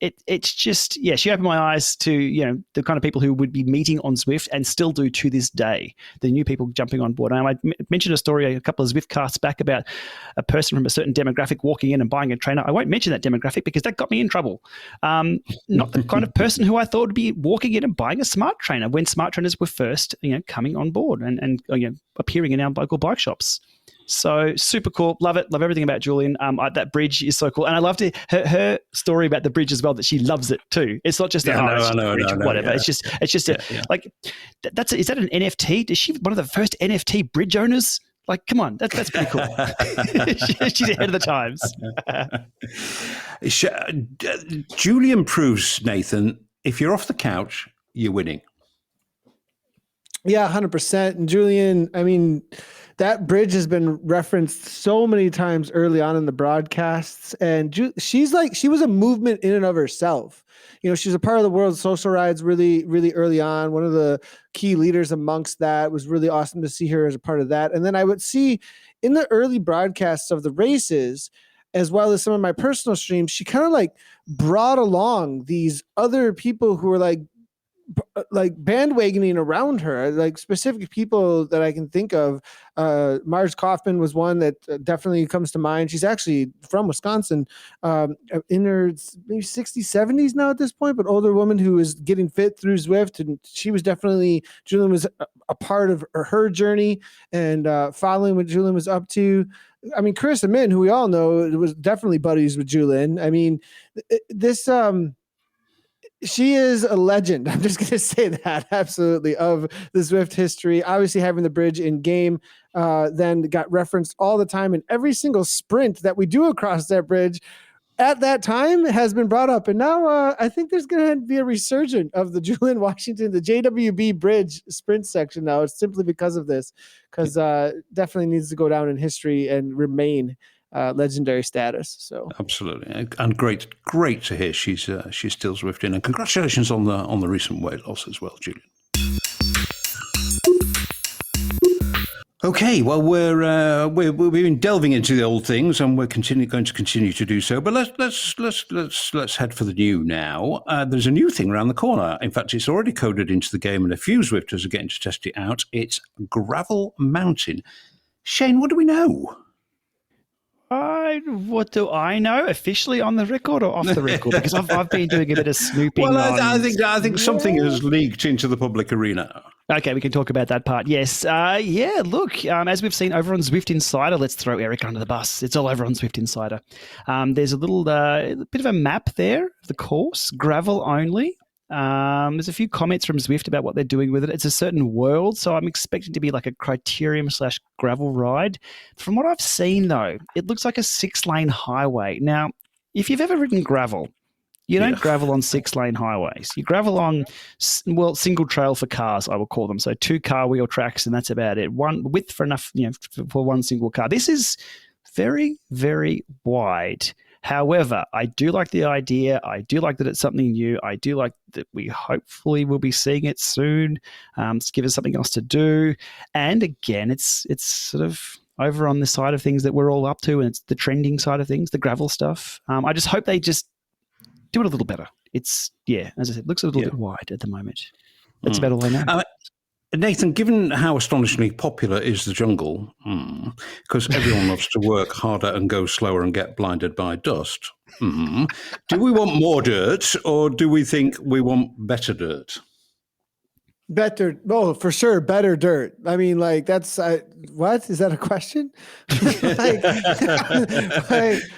it's just, she opened my eyes to, the kind of people who would be meeting on Zwift and still do to this day, the new people jumping on board. And I mentioned a story a couple of Zwiftcasts back about a person from a certain demographic walking in and buying a trainer. I won't mention that demographic because that got me in trouble. Not the kind of person who I thought would be walking in and buying a smart trainer when smart trainers were first, coming on board and appearing in our local bike shops. So super cool. Love it. Love everything about Julian. That bridge is so cool. And I loved her story about the bridge as well, that she loves it too. It's not just whatever. Yeah. It's just like, is that an NFT? Is she one of the first NFT bridge owners? Like, come on, that's pretty cool. She's ahead of the times. Julian proves, Nathan, if you're off the couch, you're winning. Yeah, 100%. And Julian, I mean, that bridge has been referenced so many times early on in the broadcasts. And she was a movement in and of herself. She's a part of the World Social Rides really, really early on. One of the key leaders amongst that. It was really awesome to see her as a part of that. And then I would see in the early broadcasts of the races, as well as some of my personal streams, she kind of like brought along these other people who were like bandwagoning around her, like specific people that I can think of. Marge Kaufman was one that definitely comes to mind. She's actually from Wisconsin, in her maybe 60s, 70s now at this point, but older woman who is getting fit through Zwift. And Julian was a part of her journey and following what Julian was up to. I mean, Carissa Min, who we all know was definitely buddies with Julian. I mean, she is a legend. I'm just going to say that, absolutely, of the Zwift history. Obviously, having the bridge in game then got referenced all the time, and every single sprint that we do across that bridge at that time has been brought up. And now I think there's going to be a resurgence of the Julian Washington, the JWB bridge sprint section now. It's simply because of this, because definitely needs to go down in history and remain legendary status. So absolutely, and great to hear she's still Zwifting, and congratulations on the recent weight loss as well, Julian. Okay, well, we've been delving into the old things, and we're going to continue to do so. But let's head for the new now. There's a new thing around the corner. In fact, it's already coded into the game, and a few Zwifters are getting to test it out. It's gravel mounting. Shane, what do we know? What do I know? Officially on the record or off the record? Because I've been doing a bit of snooping. Well, I think something has leaked into the public arena. Okay, we can talk about that part. Yes. Look, as we've seen over on Zwift Insider, let's throw Eric under the bus. It's all over on Zwift Insider. There's a little bit of a map there of the course, gravel only. There's a few comments from Zwift about what they're doing with it. It's a certain world, so I'm expecting to be like a criterium/gravel ride. From what I've seen, though, it looks like a 6-lane highway. Now, if you've ever ridden gravel, you don't gravel on 6-lane highways. You gravel on, single trail for cars, I will call them. So 2 car wheel tracks, and that's about it. One width for enough, for one single car. This is very, very wide. However, I do like the idea. I do like that it's something new. I do like that we hopefully will be seeing it soon to give us something else to do. And again, it's sort of over on the side of things that we're all up to, and it's the trending side of things, the gravel stuff. I just hope they just do it a little better. It's, as I said, it looks a little bit wide at the moment. That's about all I know. Nathan, given how astonishingly popular is the jungle, because everyone loves to work harder and go slower and get blinded by dust, do we want more dirt, or do we think we want better dirt? Better, for sure, better dirt. I mean, like, that's what is that a question?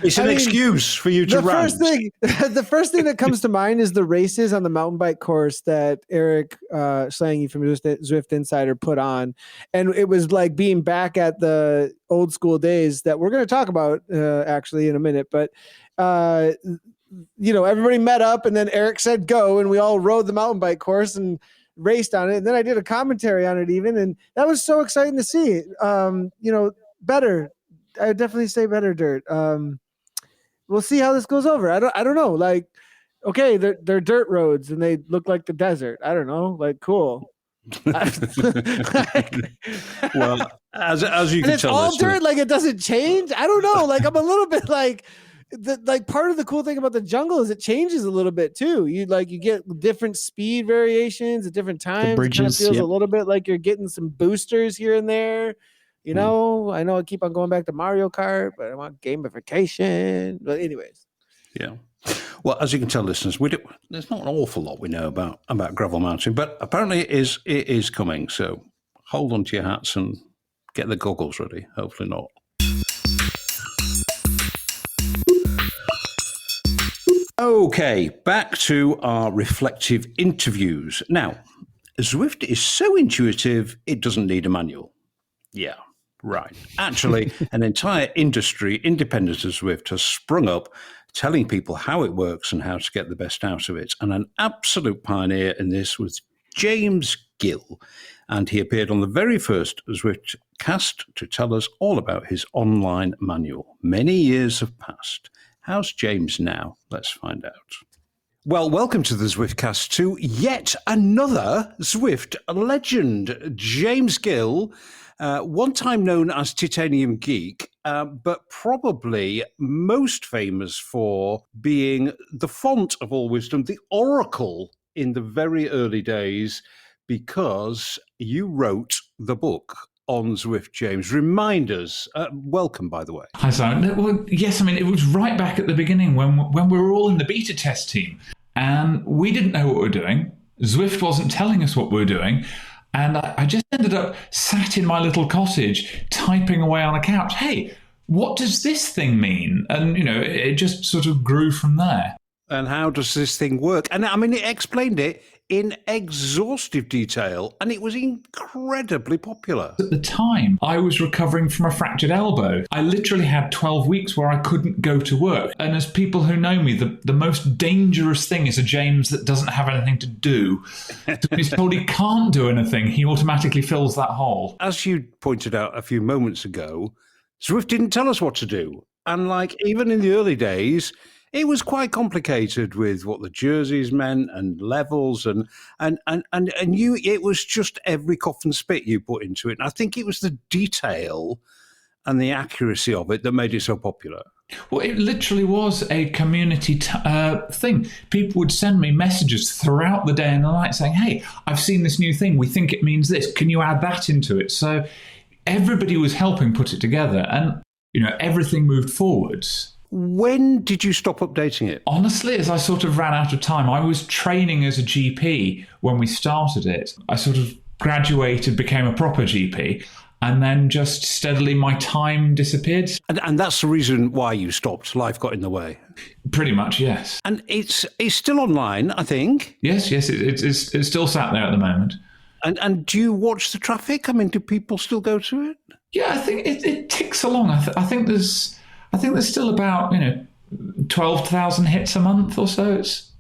It's an excuse for you to run. The first thing that comes to mind is the races on the mountain bike course that Eric Slangy from Zwift Insider put on, and it was like being back at the old school days that we're going to talk about actually in a minute, but. Everybody met up, and then Eric said go, and we all rode the mountain bike course and raced on it. And then I did a commentary on it even, and that was so exciting to see. Better. I would definitely say better dirt. We'll see how this goes over. I don't know. Like, okay, they're dirt roads and they look like the desert. I don't know. Like, cool. Well, as you can it's tell, all dirt. Like, it doesn't change. I don't know. Like, I'm a little bit like. Part of the cool thing about the jungle is it changes a little bit too. You get different speed variations at different times. The bridges, it kind of feels a little bit like you're getting some boosters here and there. I know I keep on going back to Mario Kart, but I want gamification. But anyways. Yeah. Well, as you can tell, listeners, there's not an awful lot we know about gravel mounting, but apparently it is coming. So hold on to your hats and get the goggles ready. Hopefully not. Okay, back to our reflective interviews. Now, Zwift is so intuitive, it doesn't need a manual. Yeah, right. Actually, an entire industry independent of Zwift has sprung up, telling people how it works and how to get the best out of it. And an absolute pioneer in this was James Gill. And he appeared on the very first Zwiftcast to tell us all about his online manual. Many years have passed. How's James now? Let's find out. Well, welcome to the Zwiftcast to yet another Zwift legend, James Gill, one time known as Titanium Geek, but probably most famous for being the font of all wisdom, the oracle in the very early days, because you wrote the book on Zwift, James. Remind us. Welcome, by the way. Hi, Simon. Well, yes, I mean, it was right back at the beginning when we were all in the beta test team, and we didn't know what we were doing. Zwift wasn't telling us what we were doing, and I just ended up sat in my little cottage typing away on a couch. Hey, what does this thing mean? And, it just sort of grew from there. And how does this thing work? And I mean, it explained it in exhaustive detail, and it was incredibly popular. At the time, I was recovering from a fractured elbow. I literally had 12 weeks where I couldn't go to work. And as people who know me, the most dangerous thing is a James that doesn't have anything to do. So when he's told he can't do anything, he automatically fills that hole. As you pointed out a few moments ago, Zwift didn't tell us what to do. And even in the early days, It was quite complicated with what the jerseys meant and levels and you. It was just every cough and spit you put into it. And I think it was the detail and the accuracy of it that made it so popular. Well, it literally was a community thing. People would send me messages throughout the day and the night saying, hey, I've seen this new thing. We think it means this. Can you add that into it? So everybody was helping put it together and, everything moved forwards. When did you stop updating it? Honestly, as I sort of ran out of time, I was training as a GP when we started it. I sort of graduated, became a proper GP. And then just steadily my time disappeared. And that's the reason why you stopped. Life got in the way. Pretty much, yes. And it's still online, I think. Yes, it's still sat there at the moment. And do you watch the traffic? I mean, do people still go to it? Yeah, I think it ticks along. I think there's still about 12,000 hits a month or so. It's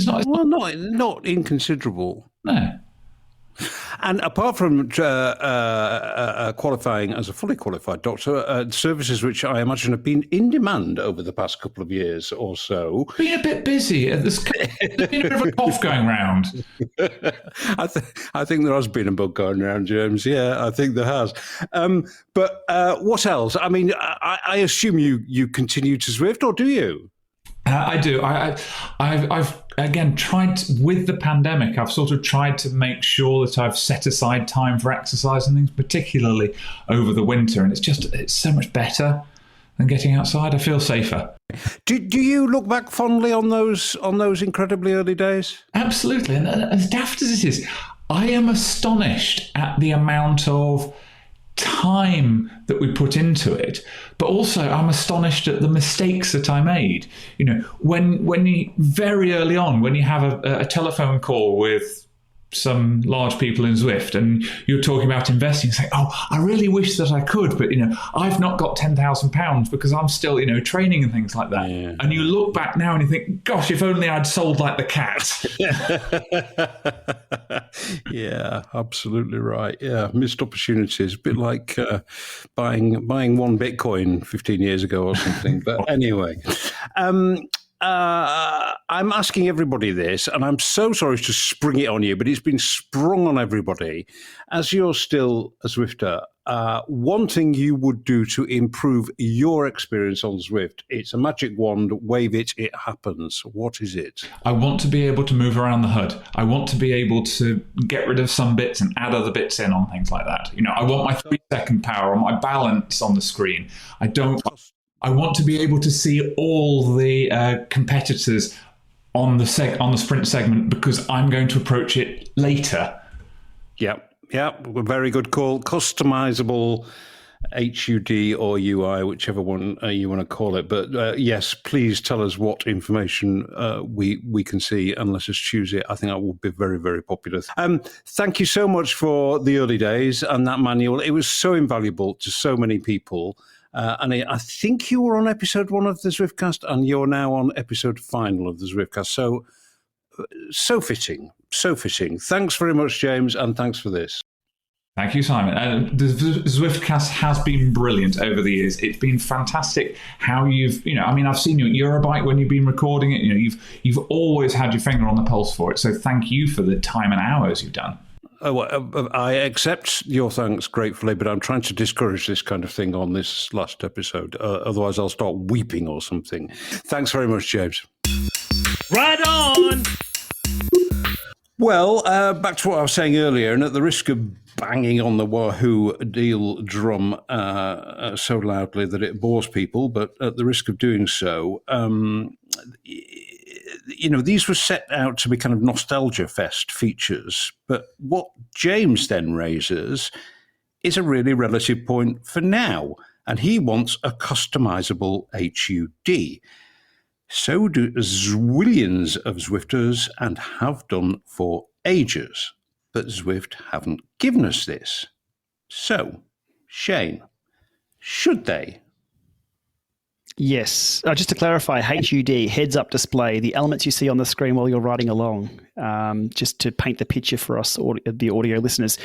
not not inconsiderable. No. And apart from qualifying as a fully qualified doctor, services which I imagine have been in demand over the past couple of years or so. Been a bit busy. There's been a bit of a cough going round. I think there has been a bug going around, James. Yeah, I think there has. But what else? I mean, I assume you continue to Zwift, or do you? I do. I've again tried with the pandemic. I've sort of tried to make sure that I've set aside time for exercise and things, particularly over the winter. And it's so much better than getting outside. I feel safer. Do you look back fondly on those incredibly early days? Absolutely. And as daft as it is, I am astonished at the amount of time that we put into it, but also I'm astonished at the mistakes that I made. When you very early on, when you have a telephone call with some large people in Zwift and you're talking about investing, saying, oh, I really wish that I could, but I've not got £10,000 because I'm still training and things like that. Yeah. And you look back now and you think, gosh, if only I'd sold like the cat. Yeah, absolutely right. Yeah, missed opportunities, a bit like buying one Bitcoin 15 years ago or something. But anyway, I'm asking everybody this, and I'm so sorry to spring it on you, but it's been sprung on everybody. As you're still a Zwifter, one thing you would do to improve your experience on Zwift, it's a magic wand, wave it, it happens. What is it? I want to be able to move around the HUD. I want to be able to get rid of some bits and add other bits in on things like that. I want my 3-second power or my balance on the screen. I want to be able to see all the competitors on the sprint segment because I'm going to approach it later. Yeah, very good call. Customizable HUD or UI, whichever one you want to call it. But yes, please tell us what information we can see and let us choose it. I think that will be very, very popular. Thank you so much for the early days and that manual. It was so invaluable to so many people. And I think you were on episode 1 of the Zwiftcast, and you're now on episode final of the Zwiftcast. So fitting, so fitting. Thanks very much, James, and thanks for this. Thank you, Simon. The Zwiftcast has been brilliant over the years. It's been fantastic how you've, I've seen you at Eurobike when you've been recording it. You've always had your finger on the pulse for it. So thank you for the time and hours you've done. I accept your thanks gratefully, but I'm trying to discourage this kind of thing on this last episode. Otherwise, I'll start weeping or something. Thanks very much, James. Right on! Well, back to what I was saying earlier, and at the risk of banging on the Wahoo deal drum so loudly that it bores people, but at the risk of doing so, these were set out to be kind of nostalgia fest features. But what James then raises is a really relative point for now, and he wants a customizable HUD. So do zwillions of Zwifters and have done for ages. But Zwift haven't given us this. So, Shane, should they? Yes. Just to clarify, HUD, heads-up display, the elements you see on the screen while you're riding along, just to paint the picture for us, the audio listeners.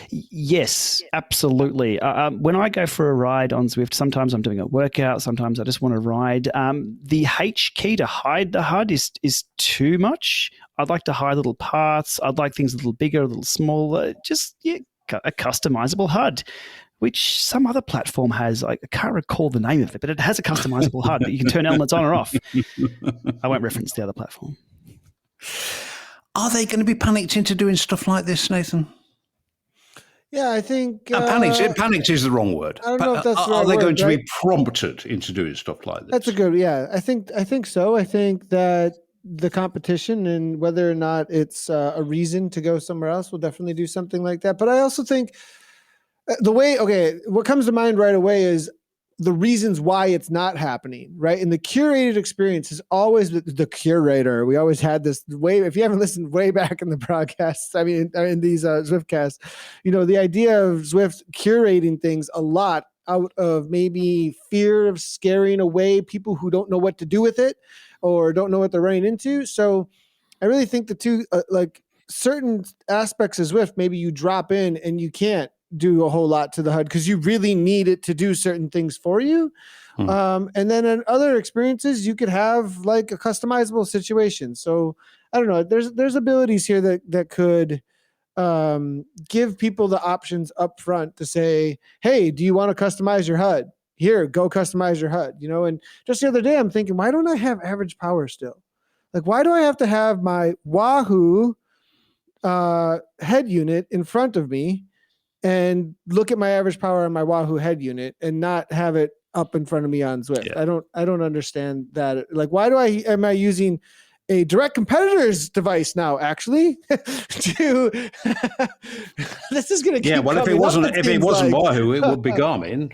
Yes, absolutely. When I go for a ride on Zwift, sometimes I'm doing a workout, sometimes I just want to ride. The H key to hide the HUD is too much. I'd like to hide little parts. I'd like things a little bigger, a little smaller, a customizable HUD, which some other platform has. I can't recall the name of it, but it has a customizable HUD that you can turn elements on or off. I won't reference the other platform. Are they going to be panicked into doing stuff like this, Nathan? Yeah, I think... panicked is the wrong word. I don't know if that's the right Are they word, going to right? be prompted into doing stuff like this? That's a good, yeah. I think so. I think that the competition and whether or not it's a reason to go somewhere else will definitely do something like that. But I also think what comes to mind right away is the reasons why it's not happening, right? And the curated experience is always the curator. We always had this way, if you haven't listened way back in the broadcasts, in these Zwiftcasts, the idea of Zwift curating things a lot out of maybe fear of scaring away people who don't know what to do with it or don't know what they're running into. So I really think the two, certain aspects of Zwift, maybe you drop in and you can't do a whole lot to the HUD because you really need it to do certain things for you. And then in other experiences, you could have like a customizable situation. So I don't know, there's abilities here that could give people the options up front to say, hey, do you want to customize your HUD? Here, go customize your HUD, and just the other day I'm thinking, why don't I have average power still? Like, why do I have to have my Wahoo head unit in front of me and look at my average power on my Wahoo head unit and not have it up in front of me on Zwift? Yeah. I don't understand that. Like, why am I using a direct competitor's device now, actually? This is going to keep if it wasn't Wahoo, it would be Garmin.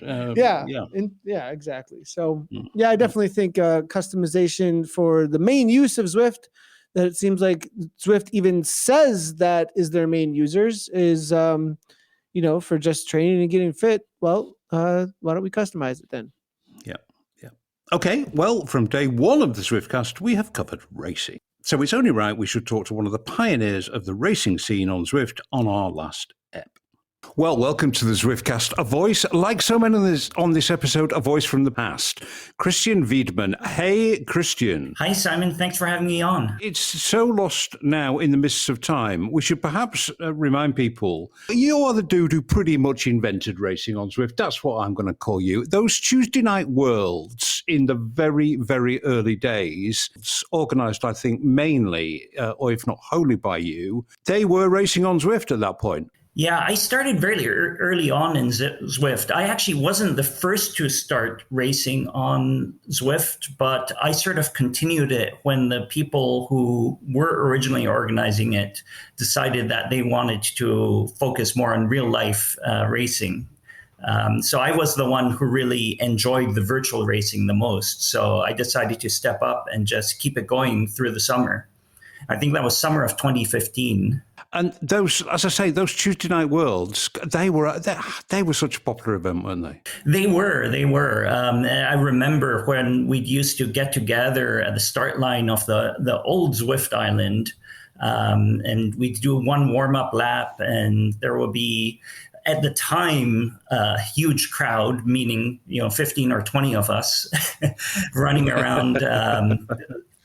Yeah, exactly. So I definitely think customization for the main use of Zwift, that it seems like Zwift even says that is their main users, is for just training and getting fit. Well, why don't we customize it then? Yeah. Okay, well, from day one of the Zwiftcast, we have covered racing. So it's only right we should talk to one of the pioneers of the racing scene on Zwift on our last ep. Well, welcome to the Zwiftcast, a voice, like so many on this episode, a voice from the past. Christian Wiedmann. Hey, Christian. Hi, Simon. Thanks for having me on. It's so lost now in the mists of time. We should perhaps remind people, you are the dude who pretty much invented racing on Zwift. That's what I'm going to call you. Those Tuesday night worlds in the very, very early days, organised, I think, mainly, or if not wholly by you, they were racing on Zwift at that point. Yeah, I started very early on in Zwift. I actually wasn't the first to start racing on Zwift, but I sort of continued it when the people who were originally organizing it decided that they wanted to focus more on real life racing. So I was the one who really enjoyed the virtual racing the most. So I decided to step up and just keep it going through the summer. I think that was summer of 2015. And those, as I say, those Tuesday night worlds, they were such a popular event, weren't they? They were. I remember when we used to get together at the start line of the old Zwift Island, and we'd do one warm-up lap, and there would be, at the time, a huge crowd, meaning 15 or 20 of us running around.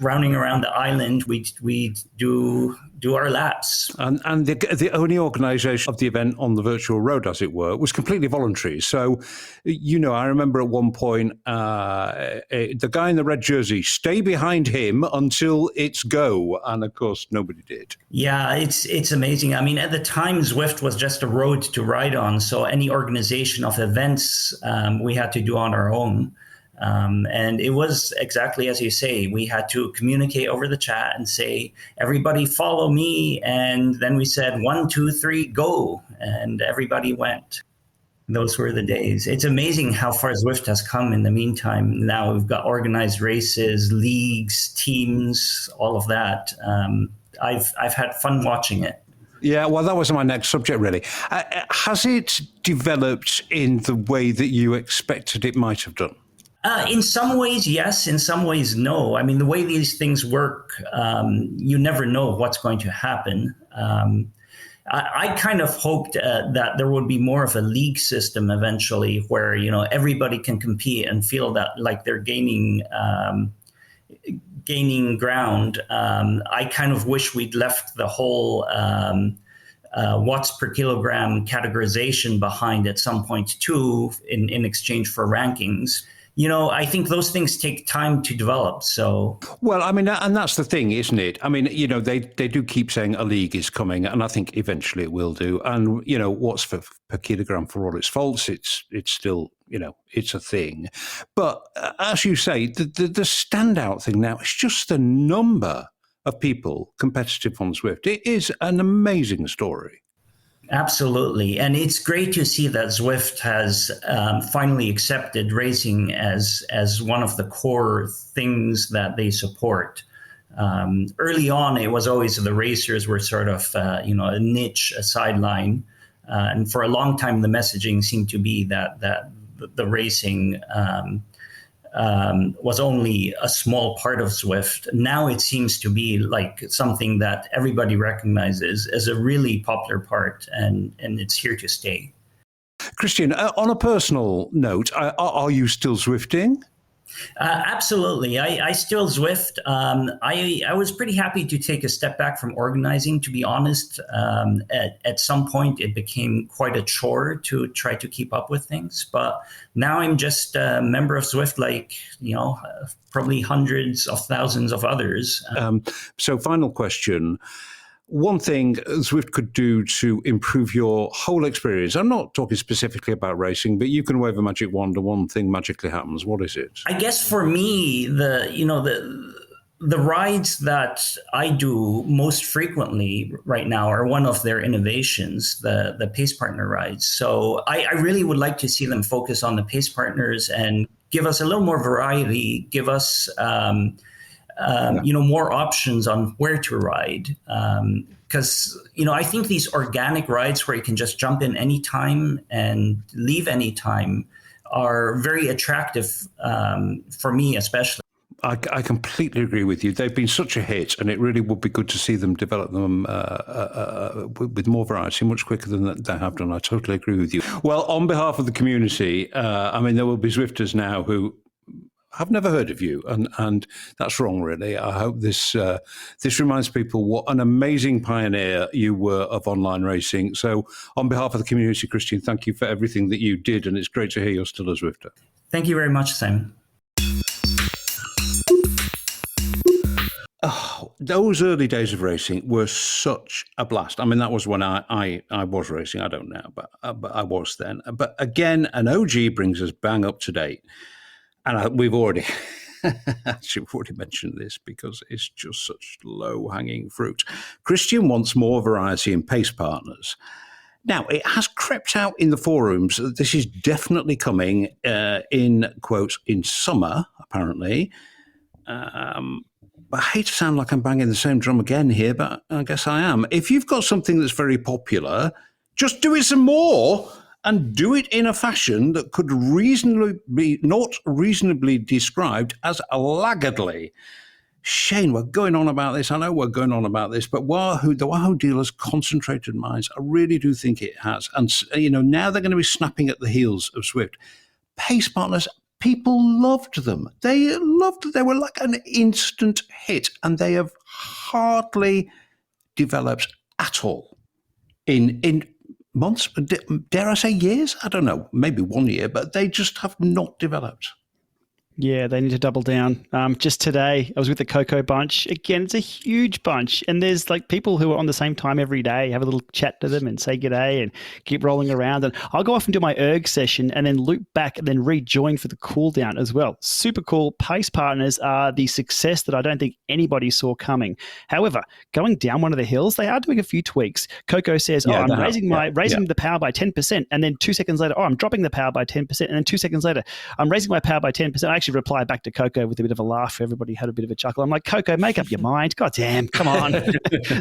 Rounding around the island, we do our laps. And the only organisation of the event on the virtual road, as it were, was completely voluntary. So, I remember at one point, the guy in the red jersey, stay behind him until it's go. And of course, nobody did. Yeah, it's amazing. I mean, at the time, Zwift was just a road to ride on. So any organization of events we had to do on our own. And it was exactly as you say. We had to communicate over the chat and say, everybody follow me. And then we said, 1, 2, 3, go. And everybody went. Those were the days. It's amazing how far Zwift has come in the meantime. Now we've got organized races, leagues, teams, all of that. I've had fun watching it. Yeah, well, that was my next subject, really. Has it developed in the way that you expected it might have done? In some ways, yes. In some ways, no. I mean, the way these things work, you never know what's going to happen. I kind of hoped that there would be more of a league system eventually where, everybody can compete and feel that like they're gaining ground. I kind of wish we'd left the whole watts per kilogram categorization behind at some point too, in exchange for rankings. I think those things take time to develop. So, well, I mean, and that's the thing, isn't it? I mean, they do keep saying a league is coming, and I think eventually it will do. And watts per kilogram, for all its faults, it's still it's a thing. But as you say, the standout thing now is just the number of people competitive on Zwift. It is an amazing story. Absolutely. And it's great to see that Zwift has finally accepted racing as one of the core things that they support. Early on, it was always the racers were sort of, a niche, a sideline. And for a long time, the messaging seemed to be that the racing was only a small part of Zwift. Now it seems to be like something that everybody recognizes as a really popular part, and it's here to stay. Christian, on a personal note, are you still Zwifting? Absolutely. I still Zwift. I was pretty happy to take a step back from organizing, to be honest. At some point, it became quite a chore to try to keep up with things. But now I'm just a member of Zwift, like, probably hundreds of thousands of others. So final question. One thing Zwift could do to improve your whole experience, I'm not talking specifically about racing, but you can wave a magic wand and one thing magically happens. What is it? I guess for me, the rides that I do most frequently right now are one of their innovations, the pace partner rides. So I really would like to see them focus on the pace partners and give us a little more variety, give us more options on where to ride. Because, I think these organic rides where you can just jump in anytime and leave anytime are very attractive for me, especially. I completely agree with you. They've been such a hit, and it really would be good to see them develop them with more variety much quicker than they have done. I totally agree with you. Well, on behalf of the community, there will be Zwifters now who I've never heard of you, and that's wrong, really. I hope this reminds people what an amazing pioneer you were of online racing. So on behalf of the community, Christian, thank you for everything that you did, and it's great to hear you're still a Zwifter. Thank you very much, Simon. Oh, those early days of racing were such a blast. I mean, that was when I was racing. I don't know, but I was then. But again, an OG brings us bang up to date. And we've already mentioned this because it's just such low-hanging fruit. Christian wants more variety in pace partners. Now, it has crept out in the forums that this is definitely coming in, quotes, in summer, apparently. I hate to sound like I'm banging the same drum again here, but I guess I am. If you've got something that's very popular, just do it some more. And do it in a fashion that could reasonably be not reasonably described as laggardly. Shane, we're going on about this. I know we're going on about this, but the Wahoo dealers concentrated minds. I really do think it has. And, now they're going to be snapping at the heels of Zwift. Pace partners, people loved them. They were like an instant hit, and they have hardly developed at all in months, dare I say years? I don't know, maybe 1 year, but they just have not developed. Yeah, they need to double down. Just today, I was with the Coco bunch. Again, it's a huge bunch. And there's like people who are on the same time every day, have a little chat to them and say g'day and keep rolling around. And I'll go off and do my erg session and then loop back and then rejoin for the cool down as well. Super cool. Pace partners are the success that I don't think anybody saw coming. However, going down one of the hills, they are doing a few tweaks. Coco says, I'm raising the power by 10%. And then 2 seconds later, I'm dropping the power by 10%. And then 2 seconds later, I'm raising my power by 10%. I actually reply back to Coco with a bit of a laugh. Everybody had a bit of a chuckle. I'm like, Coco, make up your mind. God damn, come on.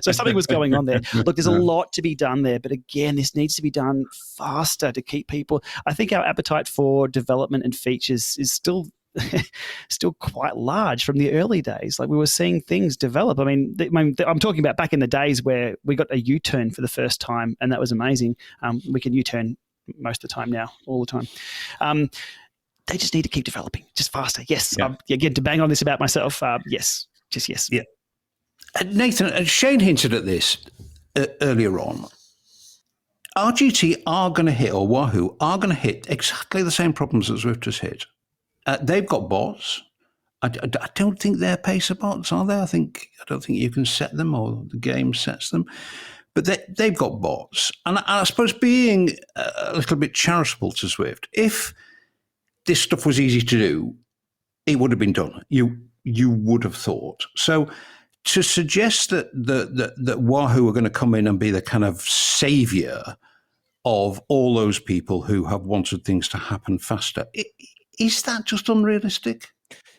So something was going on there. Look, there's a lot to be done there. But again, this needs to be done faster to keep people. I think our appetite for development and features is still still quite large from the early days. Like we were seeing things develop. I mean, I'm talking about back in the days where we got a U-turn for the first time, and that was amazing. We can U-turn most of the time now, all the time. They just need to keep developing, just faster. Yes, again, to bang on this about myself, yes, just yes. Yeah. Nathan, Shane hinted at this earlier on. RGT are going to hit, or Wahoo are going to hit exactly the same problems that Zwifters hit. They've got bots. I don't think they're pacer bots, are they? I don't think you can set them, or the game sets them. But they've got bots. And I suppose being a little bit charitable to Zwift, if this stuff was easy to do, it would have been done. You would have thought. So to suggest that Wahoo are going to come in and be the kind of savior of all those people who have wanted things to happen faster, is that just unrealistic?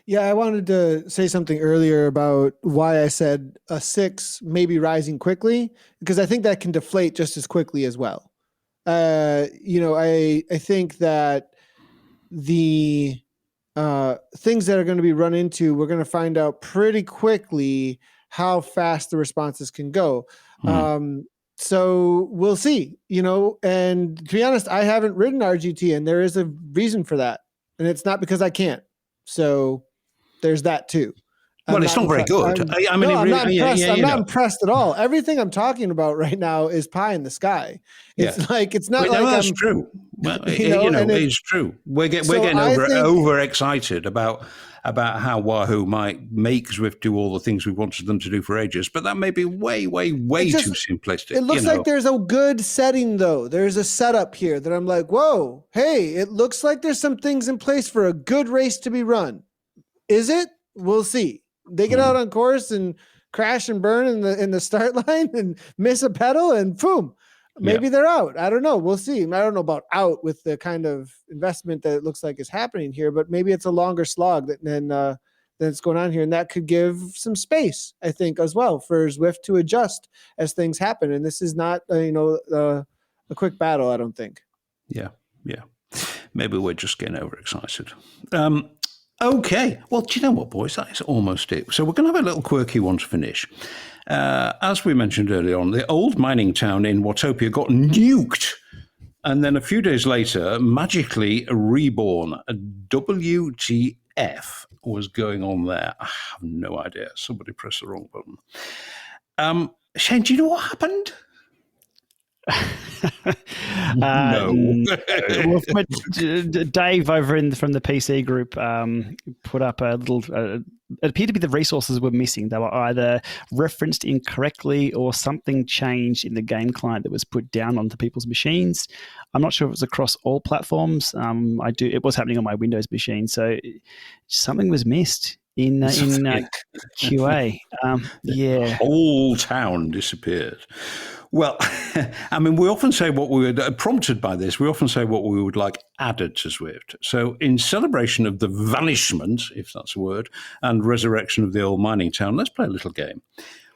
Yeah, I wanted to say something earlier about why I said a 6 maybe rising quickly, because I think that can deflate just as quickly as well. I think that the things that are going to be run into, we're going to find out pretty quickly how fast the responses can go. So we'll see, and to be honest, I haven't ridden RGT, and there is a reason for that. And it's not because I can't. So there's that too. Well, it's not very good. I'm not impressed. I'm not impressed at all. Everything I'm talking about right now is pie in the sky. It's it's not like that's true. Well, it's true. We're getting overexcited about how Wahoo might make Zwift do all the things we wanted them to do for ages, but that may be way too simplistic. It looks like there's a good setting, though. There's a setup here that I'm like, whoa, hey, it looks like there's some things in place for a good race to be run. Is it? We'll see. They get out on course and crash and burn in the start line and miss a pedal and boom, maybe they're out. I don't know. We'll see. I don't know about out with the kind of investment that it looks like is happening here, but maybe it's a longer slog than that's going on here. And that could give some space, I think, as well for Zwift to adjust as things happen. And this is not, a quick battle, I don't think. Yeah. Maybe we're just getting overexcited. Okay. Well, do you know what, boys? That is almost it. So we're going to have a little quirky one to finish. As we mentioned earlier on, the old mining town in Watopia got nuked. And then a few days later, magically reborn. A WTF was going on there? I have no idea. Somebody pressed the wrong button. Shane, do you know what happened? No. Dave over from the PC group put up a little. It appeared to be the resources were missing. They were either referenced incorrectly or something changed in the game client that was put down onto people's machines. I'm not sure if it was across all platforms. It was happening on my Windows machine, so something was missed in QA. Yeah, whole town disappeared. Well, I mean, we often say what we were prompted by this. We often say what we would like added to Zwift. So in celebration of the vanishment, if that's a word, and resurrection of the old mining town, let's play a little game.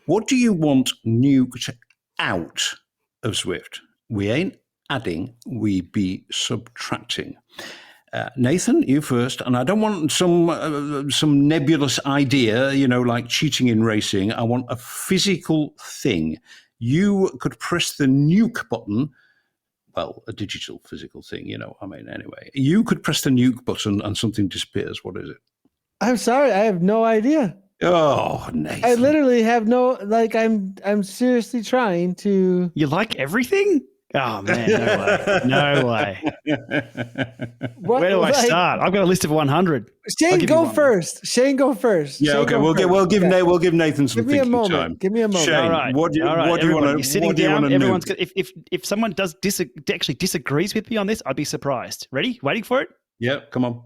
What do you want nuked out of Zwift? We ain't adding, we be subtracting. Nathan, you first. And I don't want some nebulous idea, like cheating in racing. I want a physical thing. You could press the nuke button, well, a digital physical thing, anyway. You could press the nuke button and something disappears. What is it? I'm sorry, I have no idea. Oh, Nathan. I literally have I'm seriously trying to. You like everything? Oh, man, no way. Where do I start? I've got a list of 100. Shane, go first. Yeah, Shane, okay. We'll give Nathan some thinking time. Give me a moment. Shane, all right. What do you want to? Sitting down. Everyone's if someone actually disagrees with me on this, I'd be surprised. Ready? Waiting for it? Yeah, come on.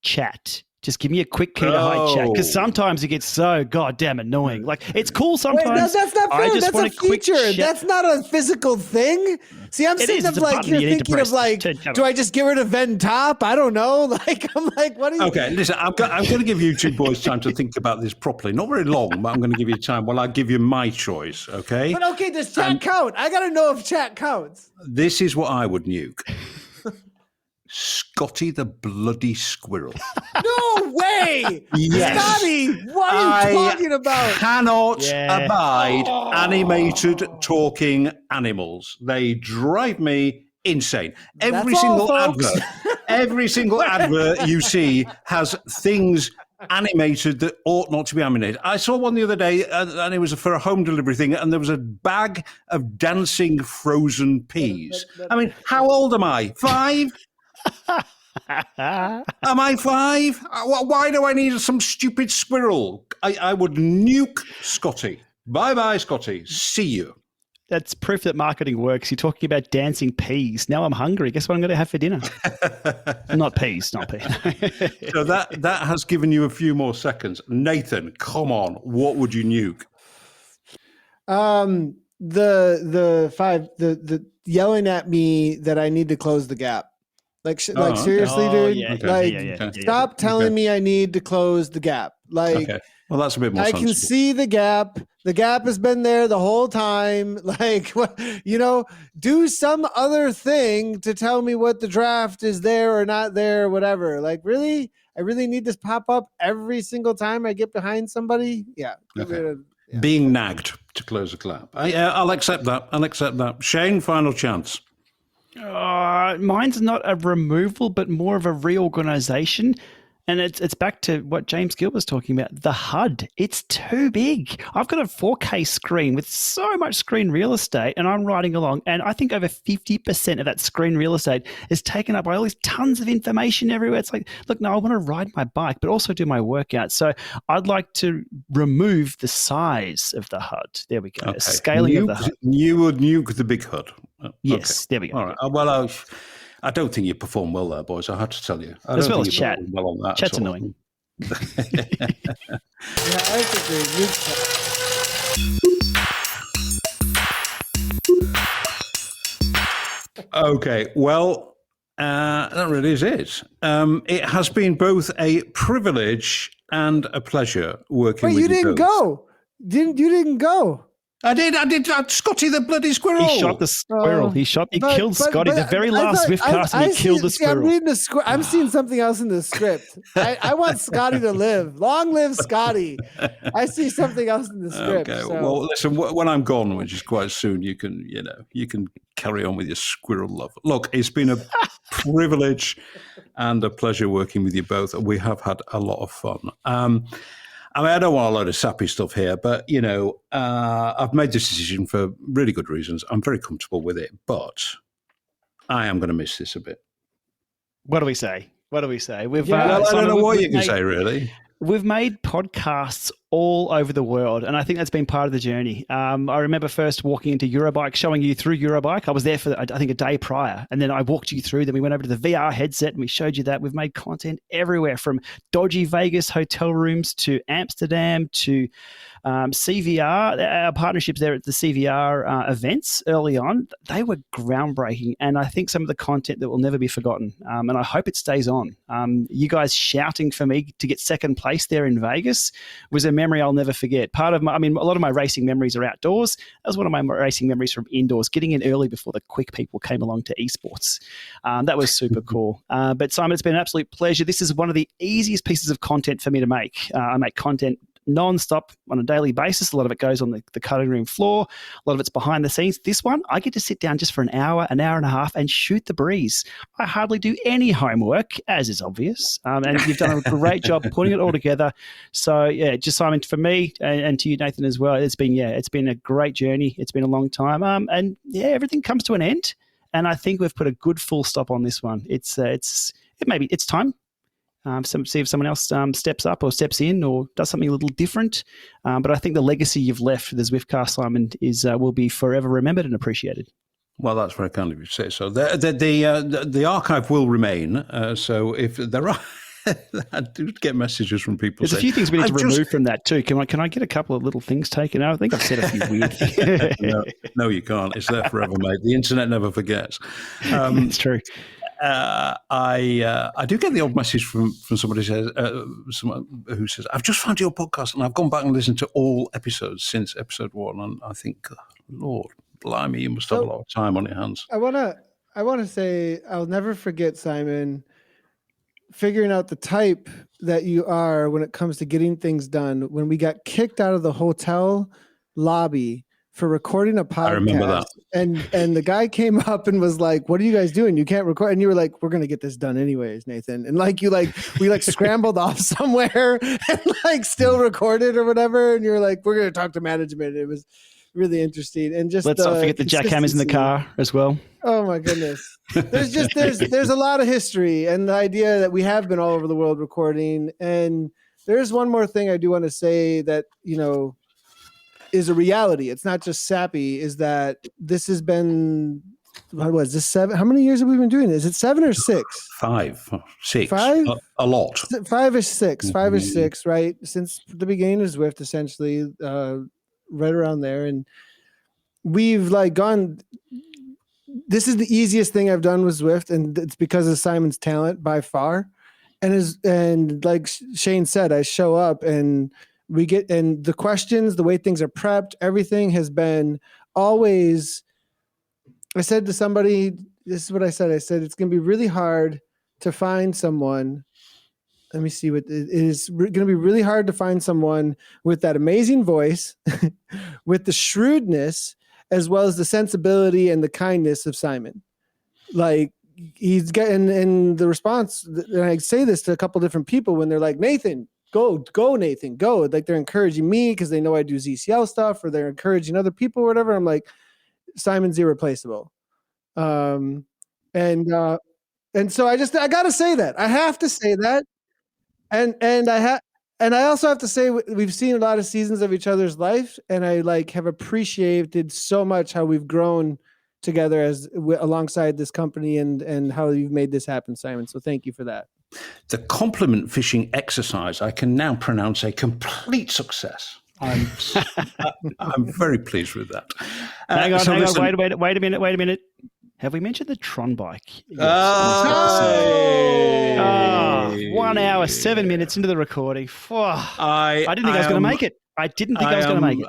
Chat. Just give me a quick key to hide chat, because sometimes it gets so goddamn annoying. Like, it's cool sometimes. Wait, that's not fair. That's a feature. That's not a physical thing. See, I'm thinking of you're thinking of do I just give her to vent top? I don't know. I'm like, what do you? Okay, listen, I'm going to give you two boys time to think about this properly. Not very long, but I'm going to give you time while I give you my choice. Okay. But okay, does chat count? I got to know if chat counts. This is what I would nuke. Scotty the bloody squirrel. No way! Yes. Scotty, what are you talking about? Cannot abide animated talking animals. They drive me insane. Every That's all, single folks. every single advert you see has things animated that ought not to be animated. I saw one the other day, and it was for a home delivery thing, and there was a bag of dancing frozen peas. I mean, how old am I? 5? Am I 5? Why do I need some stupid squirrel? I would nuke Scotty. Bye-bye, Scotty. See you. That's proof that marketing works. You're talking about dancing peas. Now I'm hungry. Guess what I'm going to have for dinner? Not peas. So that has given you a few more seconds. Nathan, come on. What would you nuke? The yelling at me that I need to close the gap. Seriously, dude. Stop telling me I need to close the gap. Well, that's a bit more sensible. Can see the gap. The gap has been there the whole time. Do some other thing to tell me what the draft is there or not there or whatever. Really? I really need this pop up every single time I get behind somebody? Yeah. Okay. Being nagged to close the gap. I'll accept that. Shane, final chance. Mine's not a removal, but more of a reorganization. And it's back to what James Gill was talking about, the HUD. It's too big. I've got a 4K screen with so much screen real estate, and I'm riding along, and I think over 50% of that screen real estate is taken up by all these tons of information everywhere. It's like, look, no, I want to ride my bike, but also do my workout. So I'd like to remove the size of the HUD. There we go. Okay. Scaling of the HUD. You would nuke the big HUD. Yes, there we go. All right. Well, I don't think you perform well there, boys. I have to tell you. As well as chat. Well on that Chat's annoying. I think Okay, well, that really is it. It has been both a privilege and a pleasure working with you. Wait, you didn't go. You didn't go. I did. Scotty the bloody squirrel. He shot the squirrel. He killed Scotty. The very last Zwiftcast, and he killed the squirrel. I'm reading I'm seeing something else in the script. I want Scotty to live. Long live Scotty. I see something else in the script. Okay. So. Well, listen. When I'm gone, which is quite soon, you can carry on with your squirrel love. Look, it's been a privilege and a pleasure working with you both. We have had a lot of fun. I don't want a load of sappy stuff here, but, I've made this decision for really good reasons. I'm very comfortable with it, but I am going to miss this a bit. What do we say? We've, I don't know what you can say, really. We've made podcasts all over the world, and I think that's been part of the journey. I remember first walking into Eurobike, showing you through Eurobike. I was there for, I think, a day prior, and then I walked you through. Then we went over to the VR headset, and we showed you that. We've made content everywhere, from dodgy Vegas hotel rooms to Amsterdam to CVR. Our partnerships there at the CVR events early on, they were groundbreaking, and I think some of the content that will never be forgotten, and I hope it stays on. You guys shouting for me to get second place there in Vegas was a memory I'll never forget. A lot of my racing memories are outdoors. That was one of my racing memories from indoors, getting in early before the quick people came along to esports. That was super cool. But Simon, it's been an absolute pleasure. This is one of the easiest pieces of content for me to make. I make content non-stop on a daily basis. A lot of it goes on the cutting room floor. A lot of it's behind the scenes. This one, I get to sit down just for an hour and a half and shoot the breeze. I hardly do any homework, as is obvious. And you've done a great job putting it all together. So yeah, just Simon, for me and to you, Nathan, as well, it's been a great journey. It's been a long time. And yeah, everything comes to an end. And I think we've put a good full stop on this one. It's time. See if someone else steps up or steps in or does something a little different. But I think the legacy you've left for the Zwiftcast, Simon, will be forever remembered and appreciated. Well, that's very kind of you to say so. The archive will remain. So if there are, I do get messages from people. There's a few things we need to remove from that too. Can I get a couple of little things taken out? I think I've said a few weird things. No, you can't. It's there forever, mate. The internet never forgets. It's true. I do get the odd message from somebody someone who says, I've just found your podcast and I've gone back and listened to all episodes since episode 1, and I think, Lord, blimey, you must have a lot of time on your hands. I wanna say I'll never forget, Simon, figuring out the type that you are when it comes to getting things done. When we got kicked out of the hotel lobby for recording a podcast, I remember that. And the guy came up and was like, "What are you guys doing? You can't record." And you were like, "We're gonna get this done anyways, Nathan." And we scrambled off somewhere and still recorded or whatever. And you were like, "We're gonna talk to management." It was really interesting. And just let's not forget the jackhammers in the car as well. Oh my goodness. There's a lot of history, and the idea that we have been all over the world recording. And there's one more thing I do want to say that, is a reality. It's not just sappy, is that this has been, what was this, 7? How many years have we been doing this? Is it 7 or 6? 5, 6. 5? A lot. 5 or 6, 5 or 6, right? Since the beginning of Zwift, essentially, right around there. And we've gone, this is the easiest thing I've done with Zwift, and it's because of Simon's talent by far. And like Shane said, I show up and we get, and the questions, the way things are prepped, everything has been always, I said to somebody, this is what I said. I said, it's going to be really hard to find someone. Let me see what it is going to be really hard to find someone with that amazing voice, with the shrewdness, as well as the sensibility and the kindness of Simon. He's getting in the response. And I say this to a couple different people when they're like, "Nathan, go, Nathan, go." They're encouraging me because they know I do ZCL stuff, or they're encouraging other people or whatever. I'm like, Simon's irreplaceable. And so I got to say that. I have to say that. And I also have to say, we've seen a lot of seasons of each other's life, and I have appreciated so much how we've grown together alongside this company and how you've made this happen, Simon. So thank you for that. The compliment fishing exercise, I can now pronounce a complete success. I'm very pleased with that. Hang on. Wait a minute. Have we mentioned the Tron bike? Yes. 1 hour, 7 minutes into the recording. I didn't think I was going to make it. I didn't think I was going to make it.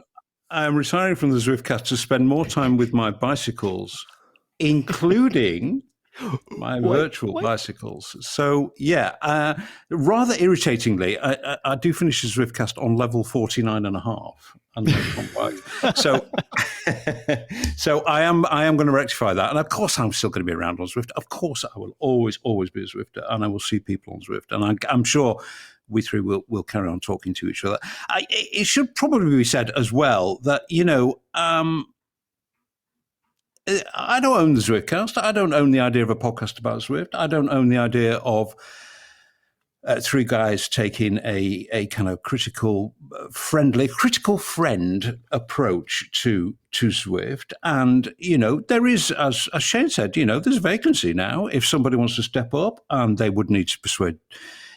I am retiring from the Zwiftcast to spend more time with my bicycles, including my virtual bicycles. So, rather irritatingly, I do finish the Zwiftcast on level 49.5. So I am going to rectify that. And of course, I'm still going to be around on Zwift. Of course, I will always be a Zwifter, and I will see people on Zwift. And I'm sure we three will carry on talking to each other. It should probably be said as well that, I don't own the Zwiftcast. I don't own the idea of a podcast about Zwift. I don't own the idea of three guys taking a kind of critical friend approach to Zwift. And, there is, as Shane said, there's a vacancy now. If somebody wants to step up, and they would need to persuade,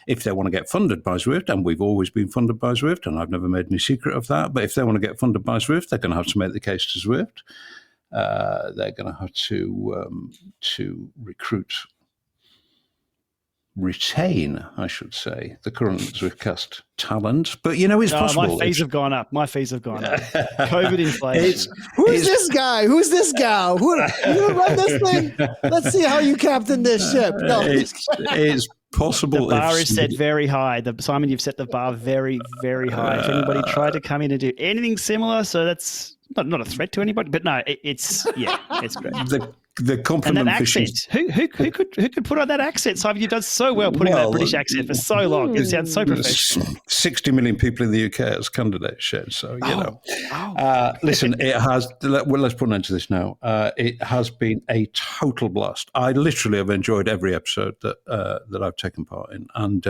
if they want to get funded by Zwift, and we've always been funded by Zwift, and I've never made any secret of that, but if they want to get funded by Zwift, they're going to have to make the case to Zwift. They're going to have to retain, I should say, the current Zwiftcast talent. But, it's possible. My fees have gone up. COVID inflation. Who's this guy? Who's this gal? Who run this thing? Let's see how you captain this ship. No. It's possible. The bar is set very high. Simon, you've set the bar very, very high. If anybody tried to come in and do anything similar, so that's not a threat to anybody, but no, it's great. The compliment and that fishing. accent. Who could put on that accent? Simon, you've done so well putting that British accent for so long. It sounds so professional. 60 million people in the UK as candidates, Shane. So listen, it has. Let's put an end to this now. It has been a total blast. I literally have enjoyed every episode that I've taken part in, and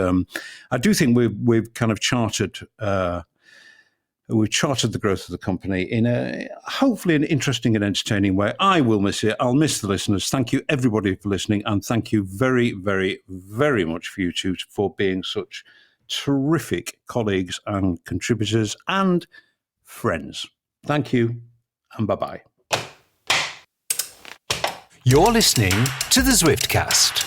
I do think we've kind of charted. We've charted the growth of the company in hopefully an interesting and entertaining way. I will miss it. I'll miss the listeners. Thank you, everybody, for listening. And thank you very, very, very much for you two for being such terrific colleagues and contributors and friends. Thank you, and bye-bye. You're listening to the Zwiftcast.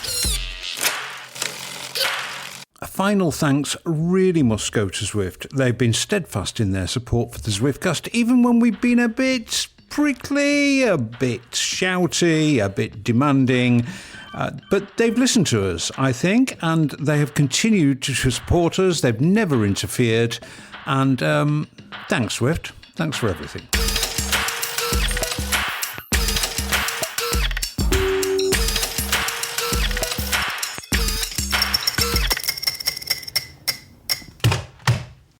A final thanks really must go to Zwift. They've been steadfast in their support for the Zwiftcast, even when we've been a bit prickly, a bit shouty, a bit demanding. But they've listened to us, I think, and they have continued to support us. They've never interfered. And thanks, Zwift. Thanks for everything.